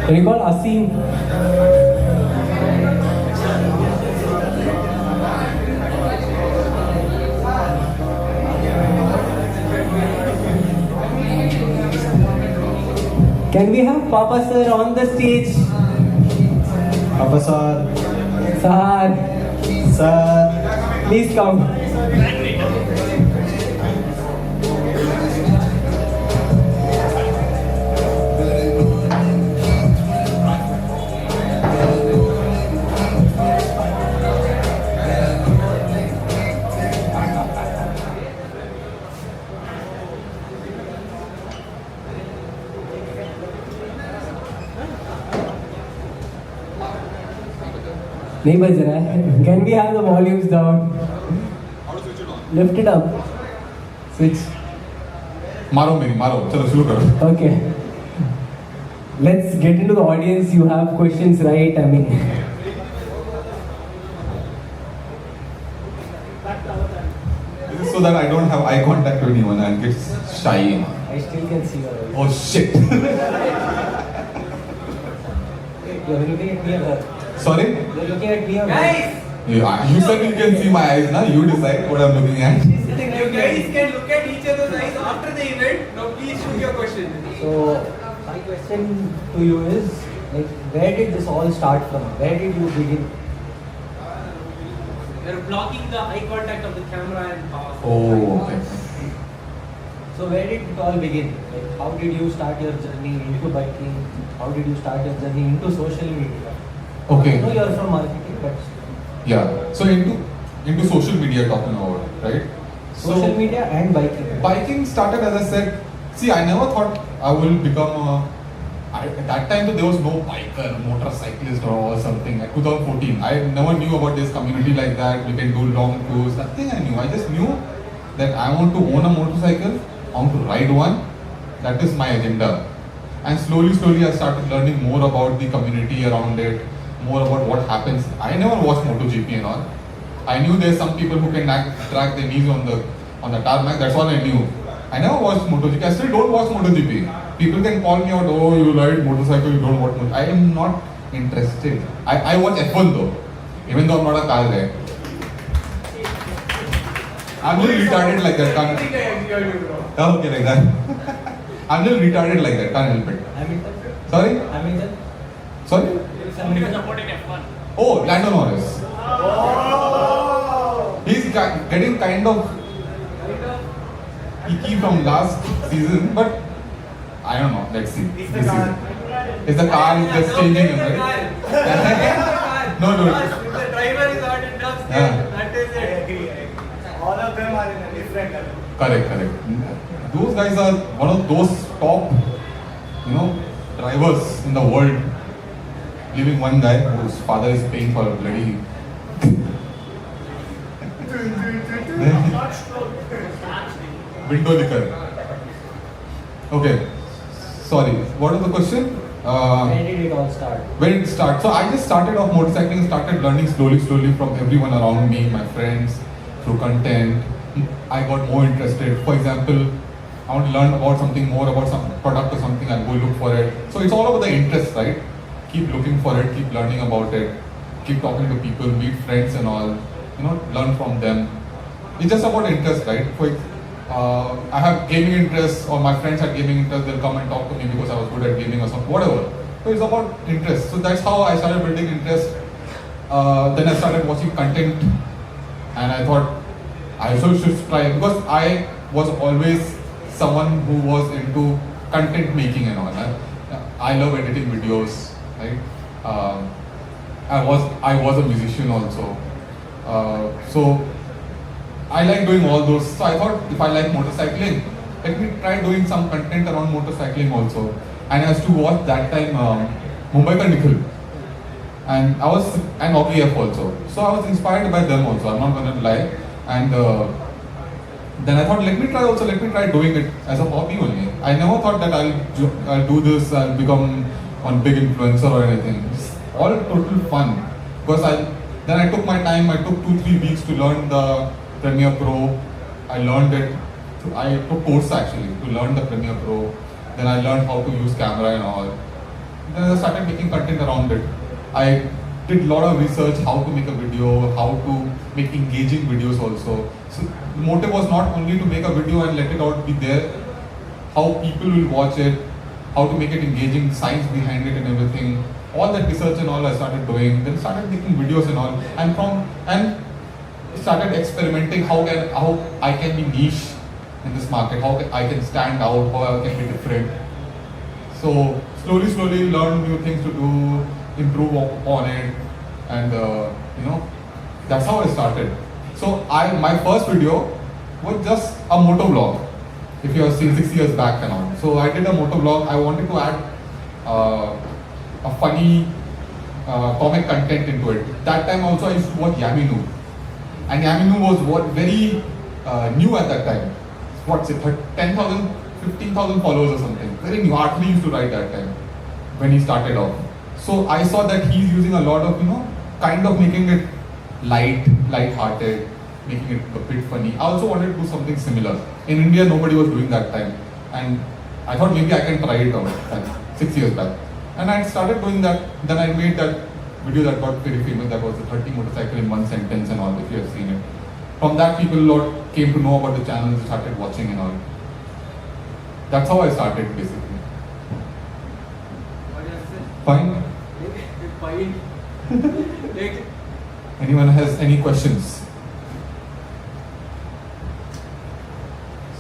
Can you call Asim? Can we have Papa Saar on the stage? Papa Saar. Saar, Sir. please come. नहीं बज रहा है. Can we have the volumes down? How to switch it on? Lift it up. Switch. मारो मेरी मारो चलो शुरू करो. Okay. Let's get into the audience. You have questions, right? I mean, This is so that I don't have eye contact with anyone and get shy. I still can see your eyes. Oh shit. You're looking at me or Sorry? you're looking at me or Guys, You said you can see my eyes now. You decide what I'm looking at. you guys can look at each other's eyes after the event. Now please shoot your question. So, my question to you is, like, where did this all start from? Where did you begin? You're blocking the eye contact of the camera and power. Oh, okay. So, where did it all begin? Like, how did you start your journey into biking? How did you start your journey into social media? Okay. I know you're from marketing, but Yeah. So into social media talking about, right? social media and biking. Biking started, as I said. See, I never thought I will become at that time there was no biker, motorcyclist or something. At 2014, I never knew about this community like that. We can do long tours. Nothing I knew. I just knew that I want to own a motorcycle. I want to ride one. That is my agenda. And slowly, I started learning more about the community around it, more about what happens. I never watched MotoGP and all. I knew there's some people who can track their knees on the tarmac. That's all I knew. I never watched MotoGP. I still don't watch MotoGP. People can call me out, oh, you ride motorcycle, you don't watch MotoGP. I am not interested. I watch F1 though, even though I'm not a car guy. I'm a little retarded like that. I think I heard you, bro. Oh, okay, like that. I'm a little retarded like that. Can't help it. Hamilton? Sorry? Hamilton? Sorry? Somebody was supporting F1. Oh, Lando Norris. He's getting kind of icky from last season, but I don't know. Let's see. This season. Is the car just changing him, right? No. If the driver is out in top Yeah. that is it. All of them are in a different color. Correct. Those guys are one of those top, drivers in the world. Leaving one guy whose father is paying for a bloody. Window liquor. Okay. Sorry. What was the question? Where did it all start? Where did it start? So I just started off motorcycling, started learning slowly from everyone around me, my friends, through content. I got more interested. For example, I want to learn about something more about some product or something, I'll go look for it. So it's all about the interest, right? Keep looking for it, keep learning about it, keep talking to people, meet friends and all, learn from them. It's just about interest, right? I have gaming interest, or my friends had gaming interest, they'll come and talk to me because I was good at gaming or something, whatever. So it's about interest. So that's how I started building interest. Then I started watching content and I thought I also should try, because I was always someone who was into content making and all. I love editing videos, right? I was a musician also. So I like doing all those. So I thought if I like motorcycling, let me try doing some content around motorcycling also. And I used to watch that time Mumbai Ka Nikhil. And Augie F also. So I was inspired by them also, I'm not gonna lie. And then I thought, let me try doing it as a hobby only. I never thought that I'll do this, I'll become one big influencer or anything. It's all total fun. Because then I took my time, I took 2-3 weeks to learn the Premiere Pro. I learned it. I took course actually to learn the Premiere Pro. Then I learned how to use camera and all. Then I started making content around it. I did a lot of research how to make a video, how to make engaging videos also. So the motive was not only to make a video and let it out be there, how people will watch it, how to make it engaging, science behind it and everything. All that research and all I started doing. Then started making videos and all. And started experimenting how I can be niche in this market, how I can stand out, how I can be different. So slowly learn new things to do, improve on it, and that's how I started. So my first video was just a moto vlog. If you have seen 6 years back and all. So I did a moto vlog. I wanted to add a funny comic content into it. That time also I used to watch Yaminu. And Yaminu was very new at that time. What's it, 10,000, 15,000 followers or something. Very new. Hardly used to write that time when he started off. So I saw that he's using a lot of, kind of making it light-hearted, making it a bit funny. I also wanted to do something similar. In India, nobody was doing that time. And I thought maybe I can try it out 6 years back. And I started doing that. Then I made that video that got very famous. That was the 30 motorcycle in one sentence and all, if you have seen it. From that, people came to know about the channel and started watching and all. That's how I started, basically. What is it? Fine. Fine. Anyone has any questions?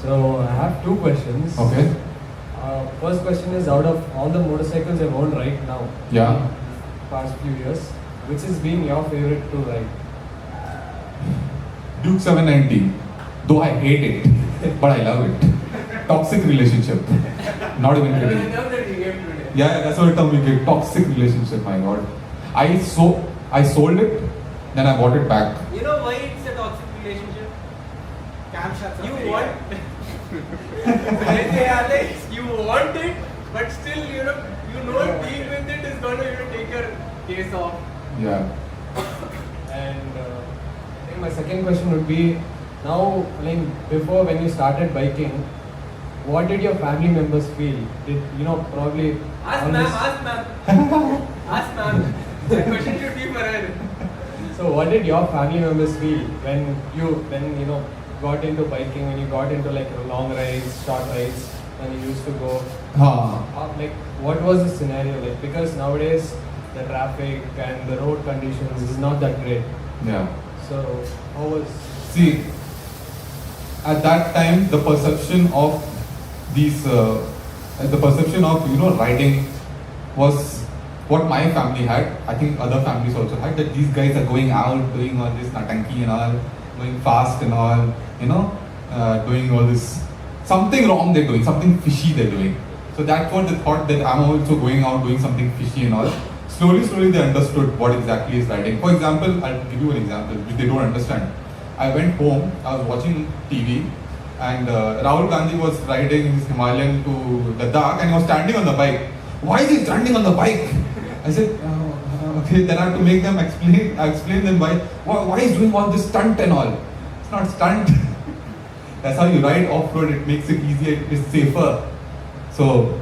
So I have two questions. Okay. First question is, out of all the motorcycles I've owned right now, Yeah. past few years, which has been your favorite to ride? Duke 790. Though I hate it, but I love it. Toxic relationship. Not even kidding. Yeah, that's what term we get. Toxic relationship, my god. I sold it, then I bought it back. You know why it's a toxic relationship? Camshafts are You very want when they are like you want it, but still being with it is gonna take your case off. Yeah. And I think my second question would be, now, before when you started biking, what did your family members feel? Did probably Ask on ma'am, this- ask ma'am. Ask ma'am. The question should be for her. So what did your family members feel when you got into biking, when you got into like long rides, short rides, when you used to go? What was the scenario like? Because nowadays the traffic and the road conditions is not that great. Yeah. So how was? See, at that time, the perception of riding was what my family had. I think other families also had, that these guys are going out doing all this natanki and all, going fast and all, doing all this. Something wrong they're doing, something fishy they're doing. So that's what they thought, that I'm also going out doing something fishy and all. Slowly they understood what exactly is riding. For example, I'll give you an example which they don't understand. I went home, I was watching TV, and Rahul Gandhi was riding his Himalayan to Ladakh and he was standing on the bike. Why is he standing on the bike? I said, okay, then I have to make them explain them why he's doing all this stunt and all. It's not stunt. That's how you ride off-road, it makes it easier, it's safer. So,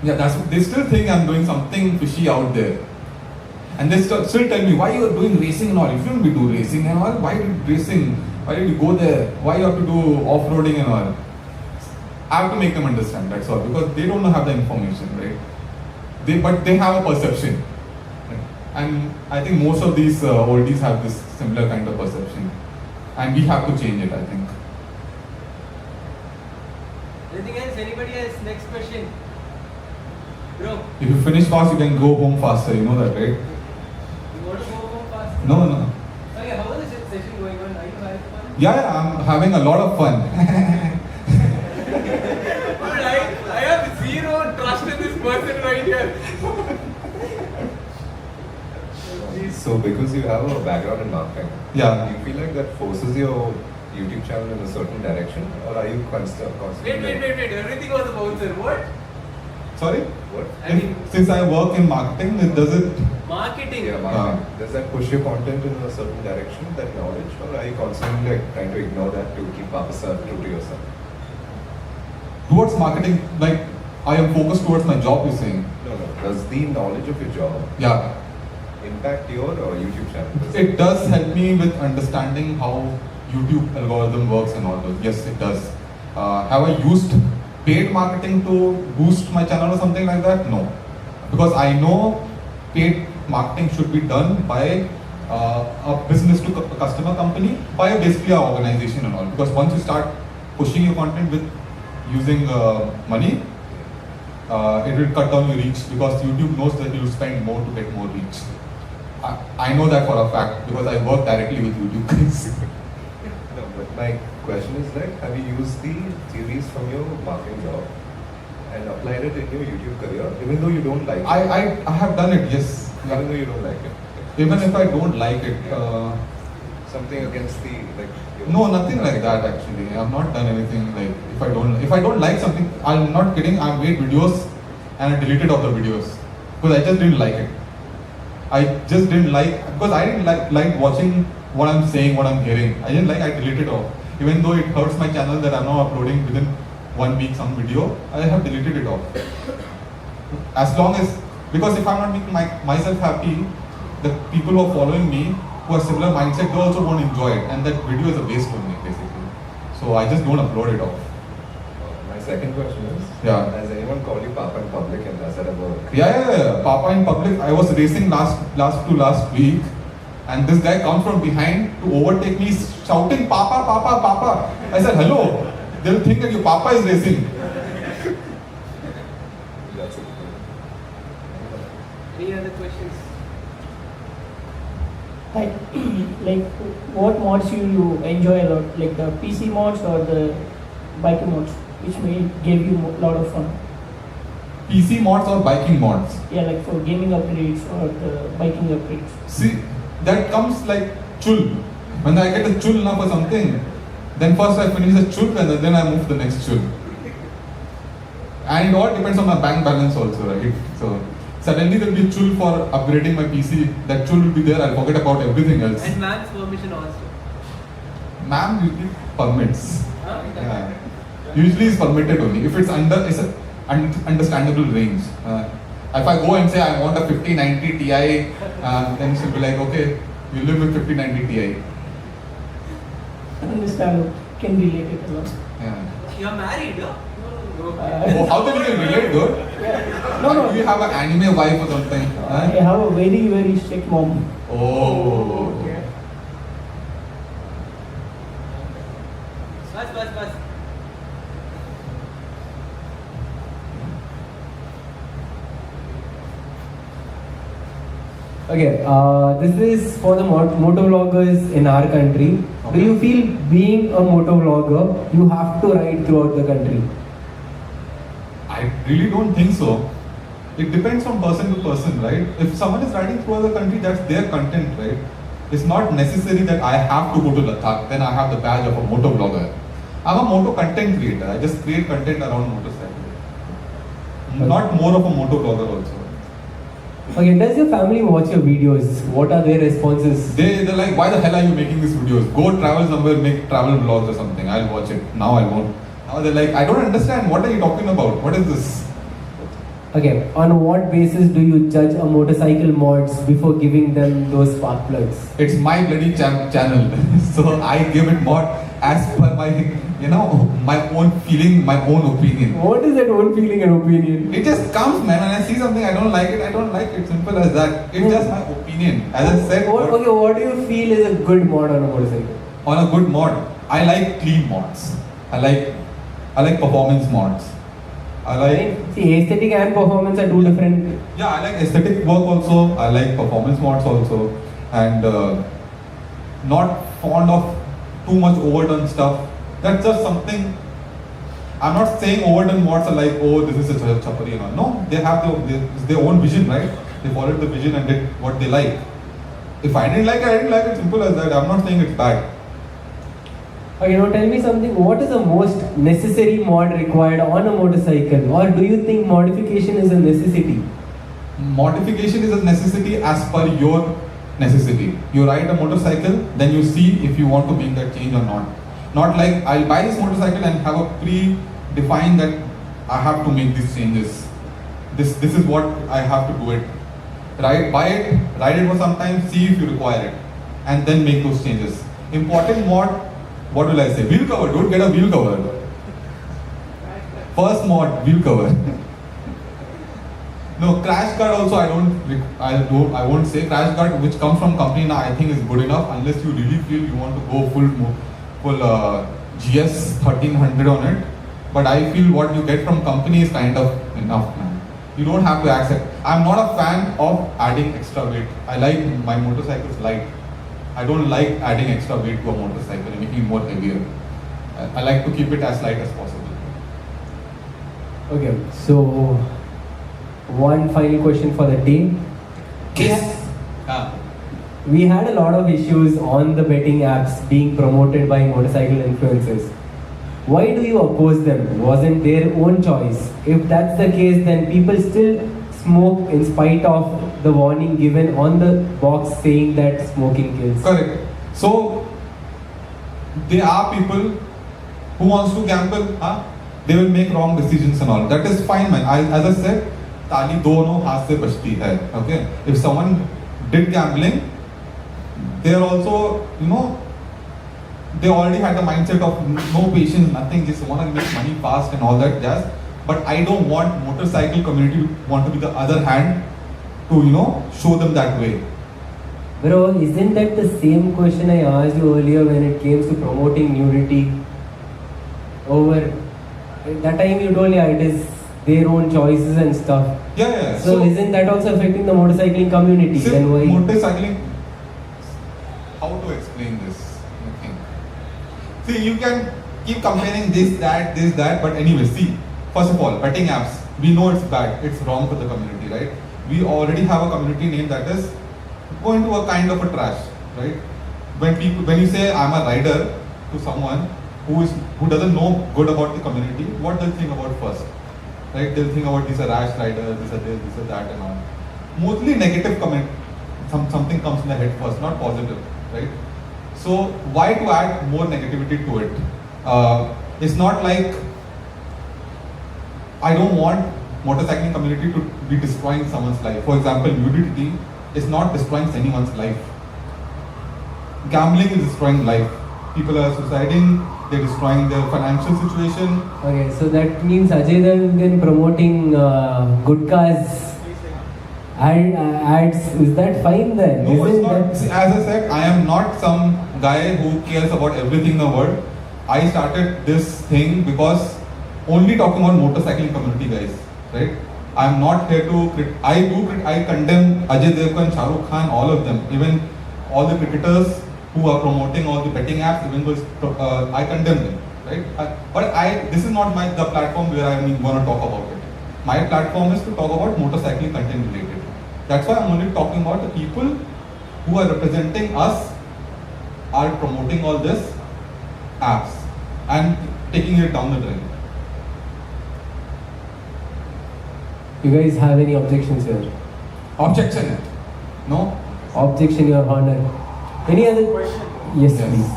yeah, they still think I'm doing something fishy out there. And they still tell me, why you are doing racing and all? You shouldn't be doing racing and all. Why did racing? Why did you go there? Why you have to do off-roading and all? I have to make them understand, that's all. Because they don't have the information, right? But they have a perception. Right? And I think most of these oldies have this similar kind of perception. And we have to change it, I think. Anything else? Anybody else? Next question. Bro, If you finish fast, you can go home faster, you know that, right? you want to go home fast? No. Okay, how is this session going on? Are you having fun? Yeah, I'm having a lot of fun. Dude, I have zero trust in this person right here. So because you have a background in marketing, Yeah. do you feel like that forces your YouTube channel in a certain direction, or are you constant? Wait, everything was a bouncer. What? Sorry? What? I mean, Since I work in marketing, does it? marketing. Yeah, marketing. Does that push your content in a certain direction, that knowledge, or are you constantly like trying to ignore that to keep Papa Saar true to yourself? Towards marketing, like I am focused towards my job, you're saying? No, no. Does the knowledge of your job Yeah. impact your YouTube channel? It does help me with understanding how YouTube algorithm works and all those. Yes, it does. Have I used paid marketing to boost my channel or something like that? No. Because I know paid marketing should be done by a business to customer company, by basically an organization and all. Because once you start pushing your content with using money, it will cut down your reach, because YouTube knows that you will spend more to get more reach. I know that for a fact because I work directly with YouTube guys. No, but my question is like, have you used the theories from your marketing job and applied it in your YouTube career, even though you don't like it? I have done it, yes. Even though you don't like it. Even if I don't like it. Something against the like. No, nothing like that actually. I've not done anything like if I don't like something, I'm not kidding. I've made videos and I deleted all the videos because I just didn't like it. I just didn't like, because I didn't like watching what I'm saying, what I'm hearing. I didn't like. I deleted off. Even though it hurts my channel that I'm now uploading within 1 week some video, I have deleted it off. As long as, because if I'm not making myself happy, the people who are following me, who are similar mindset, they also won't enjoy it, and that video is a waste for me basically. So I just don't upload it off. My second question is, Yeah. has anyone called you Papa in public, and does that ever work? Yeah. Papa in public. I was racing last week, and this guy comes from behind to overtake me, shouting Papa, Papa, Papa. I said hello. They'll think that your Papa is racing. That's it. Any other questions? Like what mods you enjoy a lot, like the PC mods or the biking mods, which may give you a lot of fun? PC mods or biking mods? Yeah, like for gaming upgrades or the biking upgrades. See, that comes like chul. When I get a chul now for something, then first I finish the chul and then I move to the next chul. And it all depends on my bank balance also, right? So suddenly there will be chul for upgrading my PC. That chul will be there. I'll forget about everything else. And man's permission also. Ma'am usually permits. Huh? Yeah. Usually is permitted only if it's understandable range. If I go and say I want a 5090 Ti, then she'll be like, okay, you live with 5090 Ti. Understand, can relate it a lot. Yeah. You're married, huh? Oh, how can you relate, dude? No. Do you have an anime wife or something? I have a very, very strict mom. Oh. Okay. Bas. Okay, this is for the motovloggers in our country. Okay. Do you feel being a motovlogger, you have to ride throughout the country? I really don't think so. It depends from person to person, right? If someone is riding throughout the country, that's their content, right? It's not necessary that I have to go to Ladakh, then I have the badge of a motovlogger. I'm a moto content creator. I just create content around motorcycle. Not more of a motovlogger also. Okay, does your family watch your videos? What are their responses? They're like, why the hell are you making these videos? Go travel somewhere, make travel vlogs or something. I'll watch it. Now I won't. Now they're like, I don't understand. What are you talking about? What is this? Okay, on what basis do you judge a motorcycle mods before giving them those spark plugs? It's my bloody channel. So I give it more as per my, my own feeling, my own opinion. What is that own feeling and opinion? It just comes, man. When I see something, I don't like it. I don't like it. Simple as that. It's just my opinion. As I said, What do you feel is a good mod on a motorcycle? on a good mod, I like clean mods. I like performance mods. I like. See, aesthetic and performance are two different. Yeah, I like aesthetic work also. I like performance mods also, and not fond of too much overdone stuff. That's just something. I'm not saying overdone mods are like, oh, this is a chapari and all. No, they have their own vision, right? They followed the vision and did what they like. If I didn't like it, I didn't like it. Simple as that. I'm not saying it's bad. Okay, now tell me something. What is the most necessary mod required on a motorcycle, or do you think modification is a necessity? Modification is a necessity as per your necessity. You ride a motorcycle, then you see if you want to make that change or not. Not like I'll buy this motorcycle and have a pre-defined that I have to make these changes. This is what I have to do it. Buy it, ride it for some time, see if you require it, and then make those changes. Important mod, what will I say? Wheel cover, don't get a wheel cover. First mod, wheel cover. No, crash guard also I won't say. Crash guard which comes from company now I think is good enough unless you really feel you want to go full GS 1300 on it. But I feel what you get from company is kind of enough, man. You don't have to accept. I'm not a fan of adding extra weight. I like my motorcycles light. I don't like adding extra weight to a motorcycle and making it more heavier. I like to keep it as light as possible. Okay, so one final question for the day. Yes. We had a lot of issues on the betting apps being promoted by motorcycle influencers. Why do you oppose them? Wasn't their own choice? If that's the case, then people still smoke in spite of the warning given on the box saying that smoking kills. Correct. So there are people who wants to gamble, they will make wrong decisions and all. That is fine, man. As I said, ताली दोनों हाथ से बजती है. Okay. If someone did gambling, they are also, they already had the mindset of no patience, nothing, just want to make money fast and all that jazz. But I don't want motorcycle community to want to be the other hand to, show them that way. Bro, isn't that the same question I asked you earlier when it came to promoting nudity? At that time you told, it is their own choices and stuff. Yeah. So isn't that also affecting the motorcycling community? Then why? Motorcycling, how to explain this? See, you can keep comparing this, that, but anyway, see, first of all, betting apps, we know it's bad, it's wrong for the community, right? We already have a community name that is going to a kind of a trash, right? When you say I'm a rider to someone who doesn't know good about the community, what they'll think about first, right? They'll think about these are rash riders, this are this, this are that, and all. Mostly negative comment, something comes in the head first, not positive, right? So why to add more negativity to it? It's not like I don't want motorcycling community to be destroying someone's life. For example, nudity is not destroying anyone's life. Gambling is destroying life. People are suiciding, they're destroying their financial situation. Okay, so that means Ajay then promoting gutkas ads, is that fine then? No, it's not. See, as I said, I am not some guy who cares about everything in the world. I started this thing because only talking about motorcycling community, guys, right? I'm not here to I condemn Ajay Devgan, Shah Rukh Khan, all of them, even all the cricketers who are promoting all the betting apps, even those, I condemn them, right? This is not the platform where I'm going to talk about it. My platform is to talk about motorcycling content related. That's why I'm only talking about the people who are representing us are promoting all this apps and taking it down the drain. You guys have any objections here? Objection? No? Objection, Your Honor. Any other question? Yes, Yes. please.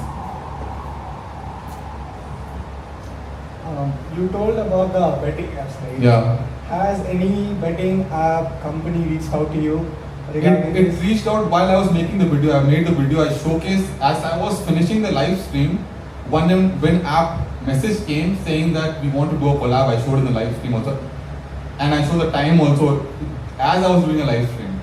You told about the betting apps, right? Yeah. Has any betting app company reached out to you regarding It this? reached out while I was making the video. I made the video, I showcased as I was finishing the live stream. When app message came saying that we want to do a collab, I showed in the live stream also. And I showed the time also as I was doing a live stream.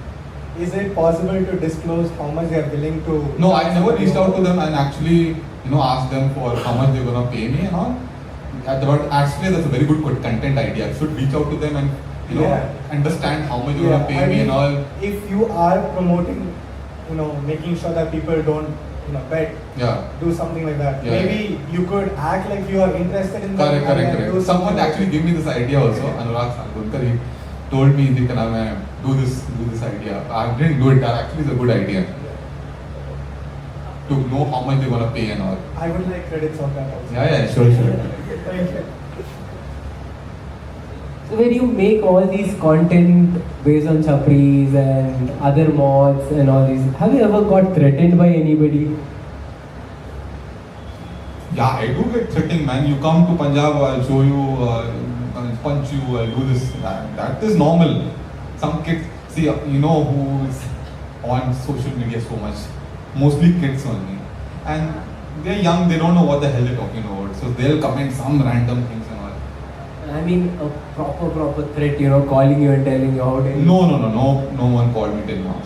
Is it possible to disclose how much they are willing to? No, I never reached out to them and actually, asked them for how much they're gonna pay me and all. But actually, that's a very good content idea. I should reach out to them and understand how much you're gonna pay me and all. If you are promoting, making sure that people don't, bet. Yeah. Do something like that. Yeah, Maybe you could act like you are interested in that. Correct. Someone actually gave me this idea also. Anurag Salgunkar, he told me, do this idea. I didn't do it. That actually is a good idea. to know how much they're gonna pay and all. I would like credits on that also. Yeah, sure. Thank you. So when you make all these content based on chapris and other mods and all these, have you ever got threatened by anybody? Yeah, I do get threatening, man. You come to Punjab, I'll show you, I'll punch you, I'll do this. That is normal. Some kids, see, you know who is on social media so much. Mostly kids only. And they're young, they don't know what the hell they're talking about. So they'll comment some random things and all. I mean, a proper threat, calling you and telling you how to. No one called me till now,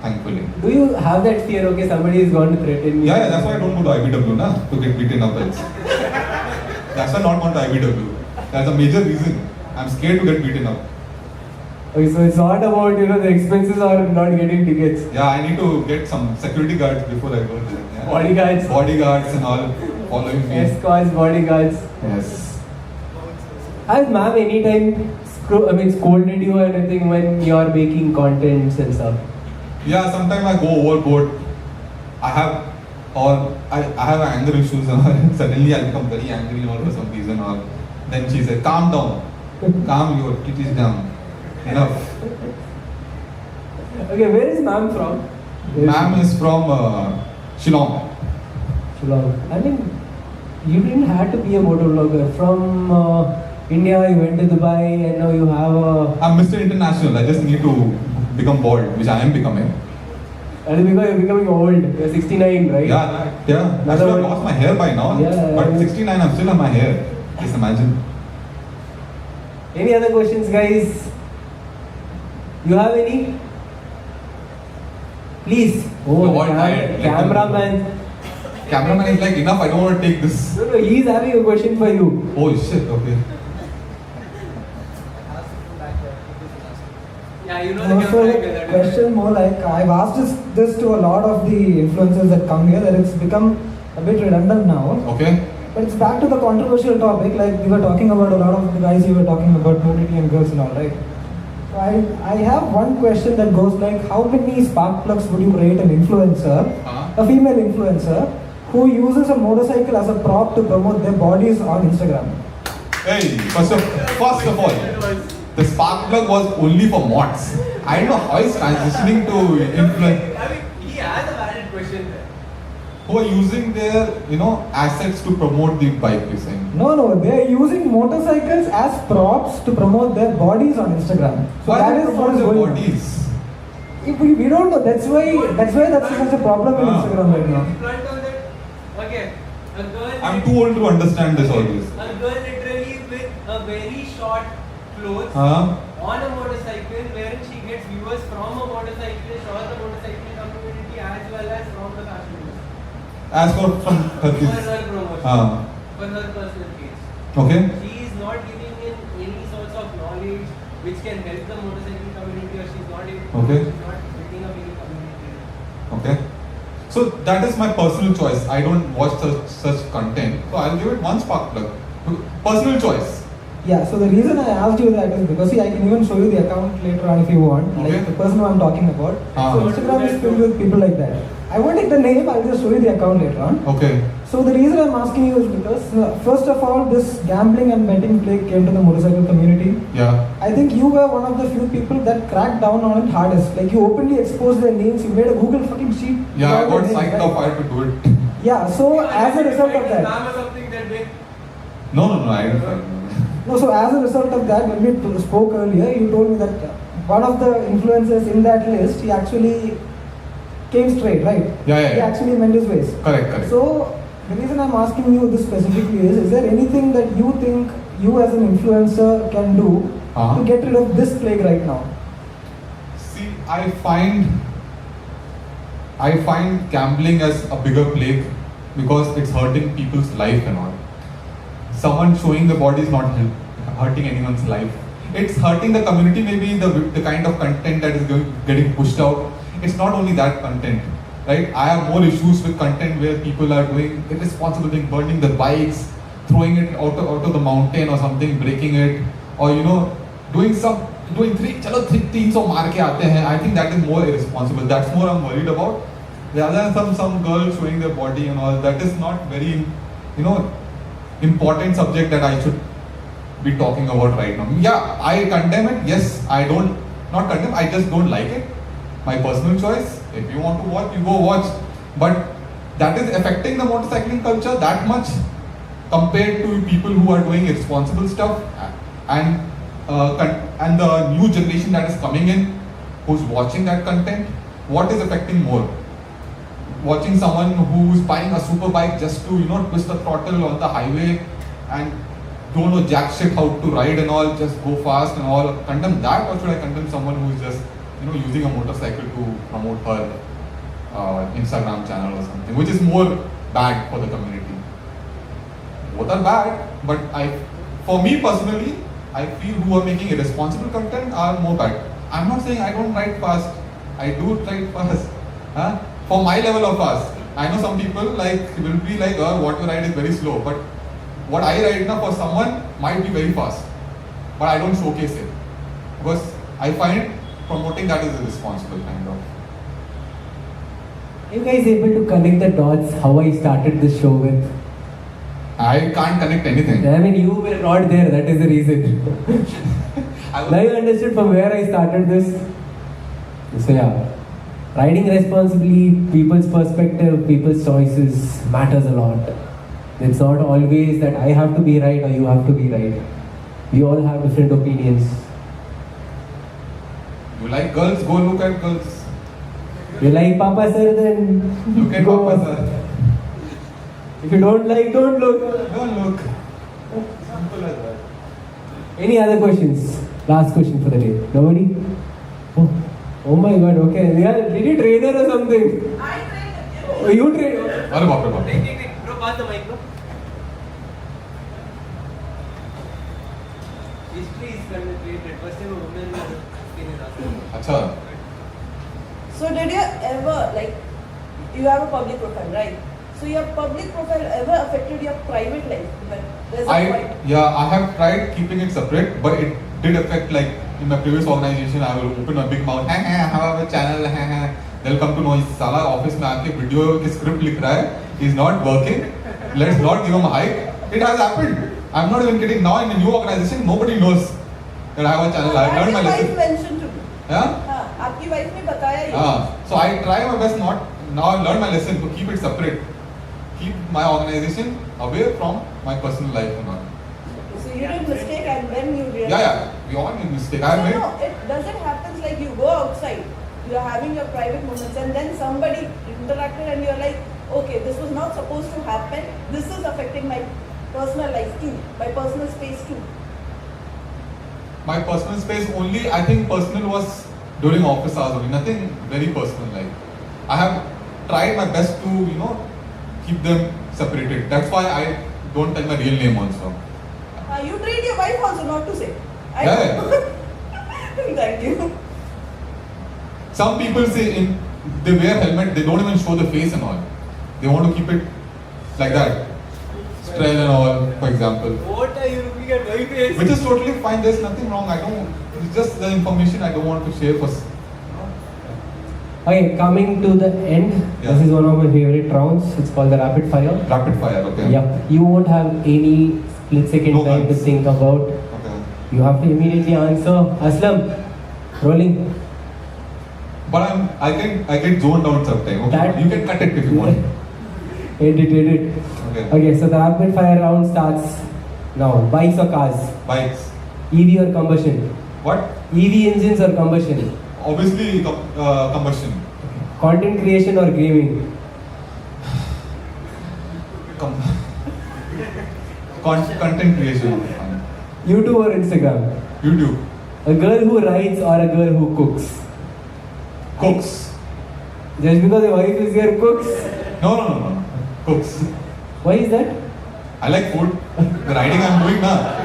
thankfully. Do you have that fear, okay, somebody is going to threaten me? Yeah, that's why I don't go to IBW, to get beaten up else. That's why I not gone to IBW. That's a major reason. I'm scared to get beaten up. Okay, so it's not about, the expenses or not getting tickets. Yeah, I need to get some security guards before I go there. Yeah. Bodyguards. Bodyguards and all following me. Escorts, bodyguards. Yes. Has ma'am anytime scolded you or anything when you are making contents and stuff? Yeah, sometimes I go overboard. I have anger issues and suddenly I become very angry for some reason or then she said, calm down. Calm your titties down. Enough. Okay, where is ma'am from? Ma'am is from Shillong. Shillong. I mean, you didn't have to be a motovlogger. From India, you went to Dubai and now you have a... I'm Mr. International. I just need to become bald, which I am becoming. That is because you're becoming old. You're 69, right? Yeah. Actually, I lost my hair by now. Yeah, but 69, I'm still on my hair. Just imagine. Any other questions, guys? You have any? Please. Oh, No, cameraman. Cameraman is like, enough, I don't want to take this. No, he's having a question for you. Oh shit, okay. Yeah, the Also, camera. question more like, I've asked this to a lot of the influencers that come here, that it's become a bit redundant now. Okay. But it's back to the controversial topic, like we were talking about a lot of the guys you were talking about nudity and girls and all, right? So I have one question that goes like, how many spark plugs would you rate an influencer, a female influencer, who uses a motorcycle as a prop to promote their bodies on Instagram? Hey, first of all, the spark plug was only for mods. I don't know how he's transitioning to influence. I mean, he has a valid question there. Who are using their, assets to promote the bike, you're saying? No, they are using motorcycles as props to promote their bodies on Instagram. So Why that they is promote what is their going on. bodies? If we don't know. That's why that's such a problem in Instagram right now. Front of that, okay, a girl. I'm too old to understand this always. A girl literally with a very short clothes Huh? on a motorcycle, wherein she gets viewers from a motorcyclist or the motorcycling community as well as from the fashion industry. As for from her For kids. her promotion. For her personal case. Okay. She is not giving in any sorts of knowledge which can help the motorcycling community, or she's not Okay. she's not building up any community. Okay. So that is my personal choice. I don't watch such content. So I'll give it one spark plug. Personal choice. Yeah, so the reason I asked you that is because I can even show you the account later on if you want, Okay. like the person who I'm talking about. Ah. So Instagram is filled with people like that. I won't take the name, I'll just show you the account later on. Okay. So the reason I'm asking you is because first of all, this gambling and betting plague came to the motorcycle community. Yeah. I think you were one of the few people that cracked down on it hardest. Like you openly exposed their names, you made a Google fucking sheet. Yeah, I with got their names, psyched right? up. I had to do it. Yeah, so as a result of that. Or something that big. No, I didn't. No, so as a result of that, when we spoke earlier, you told me that one of the influencers in that list, he actually came straight, right? Yeah. He actually meant his ways. Correct. So, the reason I'm asking you this specifically is there anything that you think you as an influencer can do Uh-huh. to get rid of this plague right now? See, I find gambling as a bigger plague because it's hurting people's life and all. Someone showing the body is not hurting anyone's life. It's hurting the community, maybe the kind of content that is getting pushed out. It's not only that content, right? I have more issues with content where people are doing irresponsible things, burning their bikes, throwing it out of the mountain or something, breaking it, or doing 300 maar ke aate hain. I think that is more irresponsible. That's more I'm worried about. Rather than some girl showing their body and all, that is not very, important subject that I should be talking about right now. Yeah, I condemn it. Yes, I don't, not condemn, I just don't like it. My personal choice. If you want to watch, you go watch. But that is affecting the motorcycling culture that much compared to people who are doing irresponsible stuff and the new generation that is coming in who's watching that content. What is affecting more? Watching someone who's buying a super bike just to twist the throttle on the highway and don't know jack shit how to ride and all, just go fast and all. Condemn that, or should I condemn someone who's just using a motorcycle to promote her Instagram channel or something, which is more bad for the community? Both are bad, but for me personally, I feel who are making irresponsible content are more bad. I'm not saying I don't ride fast. I do ride fast. For my level of fast. I know some people will be like, oh, what you ride is very slow. But what I ride now for someone might be very fast. But I don't showcase it. Because I find promoting that is irresponsible kind of. Are you guys able to connect the dots how I started this show with? I can't connect anything. I mean, you were not there, that is the reason. Now you understood from where I started this. So yeah, riding responsibly, people's perspective, people's choices matters a lot. It's not always that I have to be right or you have to be right. We all have different opinions. You like girls, go look at girls. You like Papa Saar, then look at go. Papa Saar. If you don't like, don't look. Don't look. Simple as that. Any other questions? Last question for the day. Nobody? Oh my god, okay. Did you train her or something? I trained him. Oh, you trained her? Take. Bro, pass the mic, bro. History is created. First time a woman in his husband. Acha. So did you ever, you have a public profile, right? So your public profile ever affected your private life? I have tried keeping it separate, but it did affect, in my previous organization, I will open a big mouth, I have a channel, they'll come to know, Sala office mein aake video ki script likh raha hai, he's not working, let's not give him a hike. It has happened. I'm not even kidding. Now in a new organization, nobody knows that I have a channel. I've learned my lesson. Your wife mentioned to me. Yeah? आपकी wife ने बताया ये. So I try my best not. Now I've learned my lesson to keep it separate. Keep my organization away from my personal life and all. So you did mistake and then you realized. Yeah. We all make mistake. No, it doesn't happen like you go outside, you are having your private moments and then somebody interacted and you're like, okay, this was not supposed to happen. This is affecting my personal life too, my personal space too. My personal space only, I think personal was during office hours only. Nothing very personal I have tried my best to, keep them separated. That's why I don't tell my real name also. You treat your wife also not to say. Yeah. Thank you. Some people say they wear helmet, they don't even show the face and all. They want to keep it like that. Strail and all, for example. What are you looking at my face? Which is totally fine, there's nothing wrong. It's just the information I don't want to share for. Okay, coming to the end, This is one of my favorite rounds. It's called the rapid fire. Rapid fire, okay. Yep. You won't have any split second time to think about. Okay. You have to immediately answer. Aslam, rolling. But I get zoned out sometimes. Okay. You can cut it if you want. Edit. Okay, so the rapid fire round starts now. Bikes or cars? Bikes. EV or combustion? What? EV engines or combustion? Obviously combustion. Content creation or gaming? Content creation. YouTube or Instagram? YouTube. A girl who rides or a girl who cooks? Cooks. Just because your wife is here, cooks? No. Cooks. Why is that? I like food. The riding I'm doing now.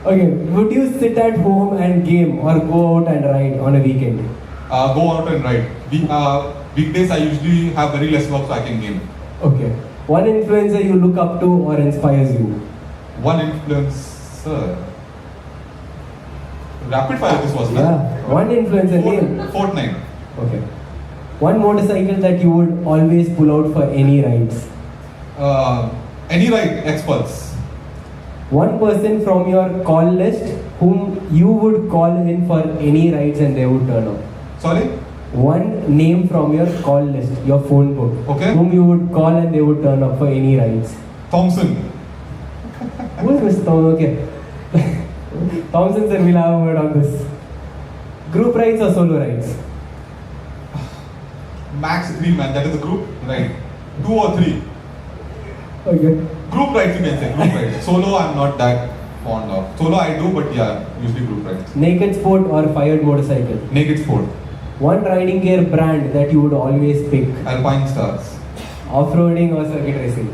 Okay, would you sit at home and game or go out and ride on a weekend? Go out and ride. Weekdays I usually have very less work so I can game. Okay. One influencer you look up to or inspires you? One influencer. Rapid fire this was, Yeah. One influencer name? Fortnite. Okay. One motorcycle that you would always pull out for any rides. Any ride, X-Pulse. One person from your call list whom you would call in for any rides and they would turn up. Sorry? One name from your call list, your phone book. Okay. Whom you would call and they would turn up for any rides. Thompson. Who is Mr. Thompson? Okay. Thompson sir, we'll have a word on this. Group rides or solo rides? Max 3 man, that is a group ride. 2 or 3. Okay. Group rides you can say, group rides. Solo I'm not that fond of. Solo I do, but yeah, usually group rides. Naked sport or fired motorcycle? Naked sport. One riding gear brand that you would always pick? Alpine Stars. Off-roading or circuit racing?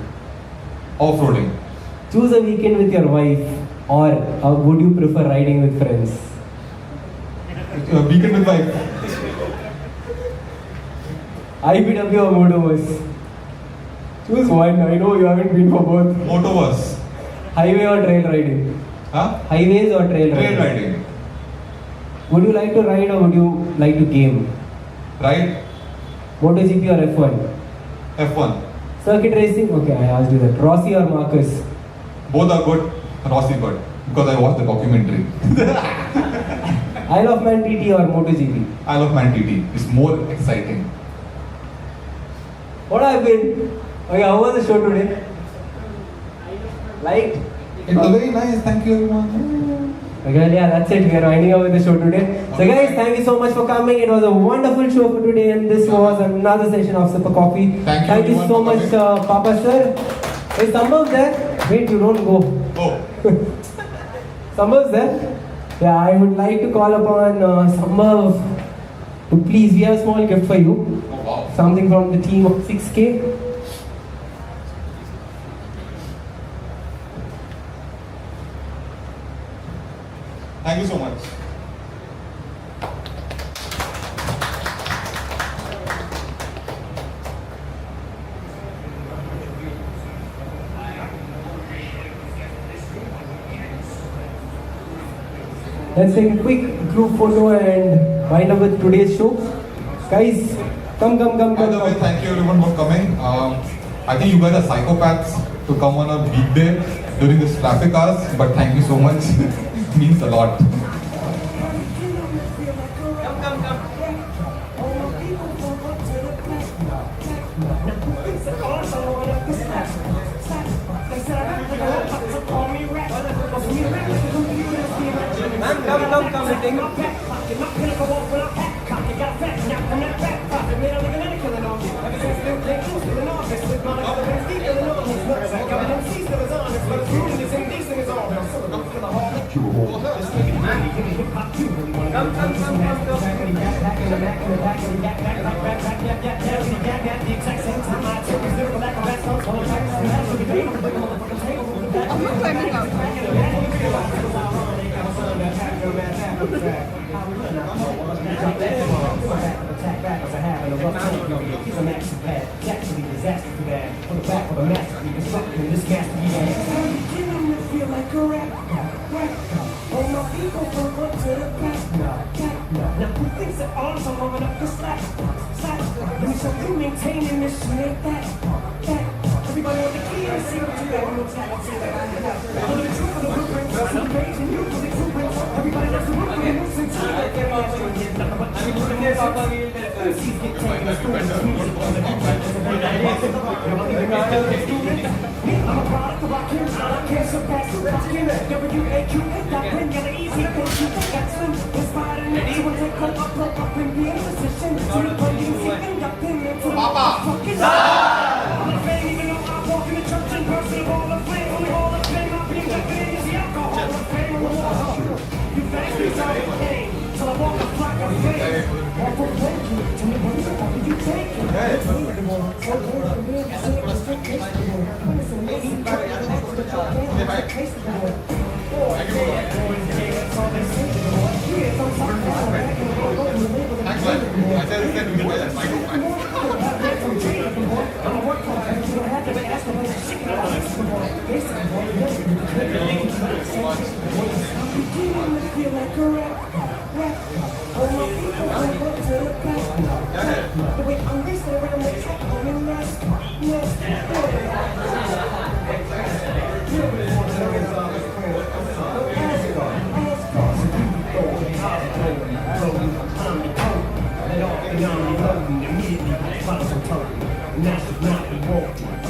Off-roading. Choose a weekend with your wife or would you prefer riding with friends? Weekend with wife. IPW or Motovers? Choose one. I know you haven't been for both. Motovers. Highway or trail riding? Huh? Highways or trail riding? Trail riding. Would you like to ride or would you like to game? Ride. MotoGP or F1? F1. Circuit racing? Okay, I asked you that. Rossi or Marcus? Both are good. Rossi good. Because I watched the documentary. Isle of Man TT or MotoGP? Isle of Man TT is more exciting. What have been? Okay, how was the show today? Liked? It was very nice. Thank you everyone. Okay, yeah, that's it. We are winding up with the show today. So guys, thank you so much for coming. It was a wonderful show for today and this was another session of Sip of Coffee. Thank you so much, Papa Sir. Is Sambhav there? Wait, you don't go. Oh. Sambhav's there? Yeah, I would like to call upon Sambhav to please, we have a small gift for you. Oh, wow. Something from the team of 6K. Thank you so much. Let's take a quick group photo and wind up with today's show. Guys, come. By the way, thank you everyone for coming. I think you guys are psychopaths to come on a weekday during this traffic hours, but thank you so much. It means a lot. I'm not climbing up. Papa Feel like a wreck.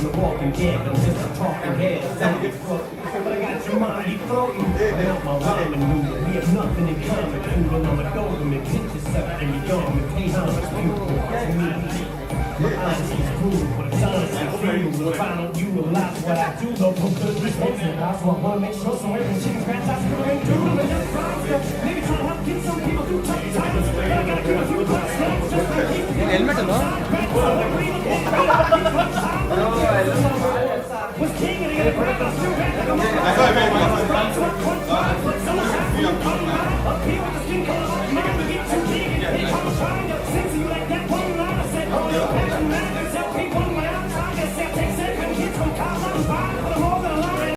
I'm the walking dead, I'm just a talking head. But I got your mind deep throating. Not my rhyming mood. We have nothing in common. Fooling on my doberman. Pinch yourself in your arm and pay homage to me. My honesty's cool, but it's honestly true. If I don't utilize what I do, they'll put good results in. That's why I wanna make sure so every chicken scratch I screw and do. And that's crime stuff. Maybe try to help get some people through tough times. But I gotta give a few bucks now just to keep it. Helmet no? Was king and he had a breath on still back. I saw it. Up here with the skin color.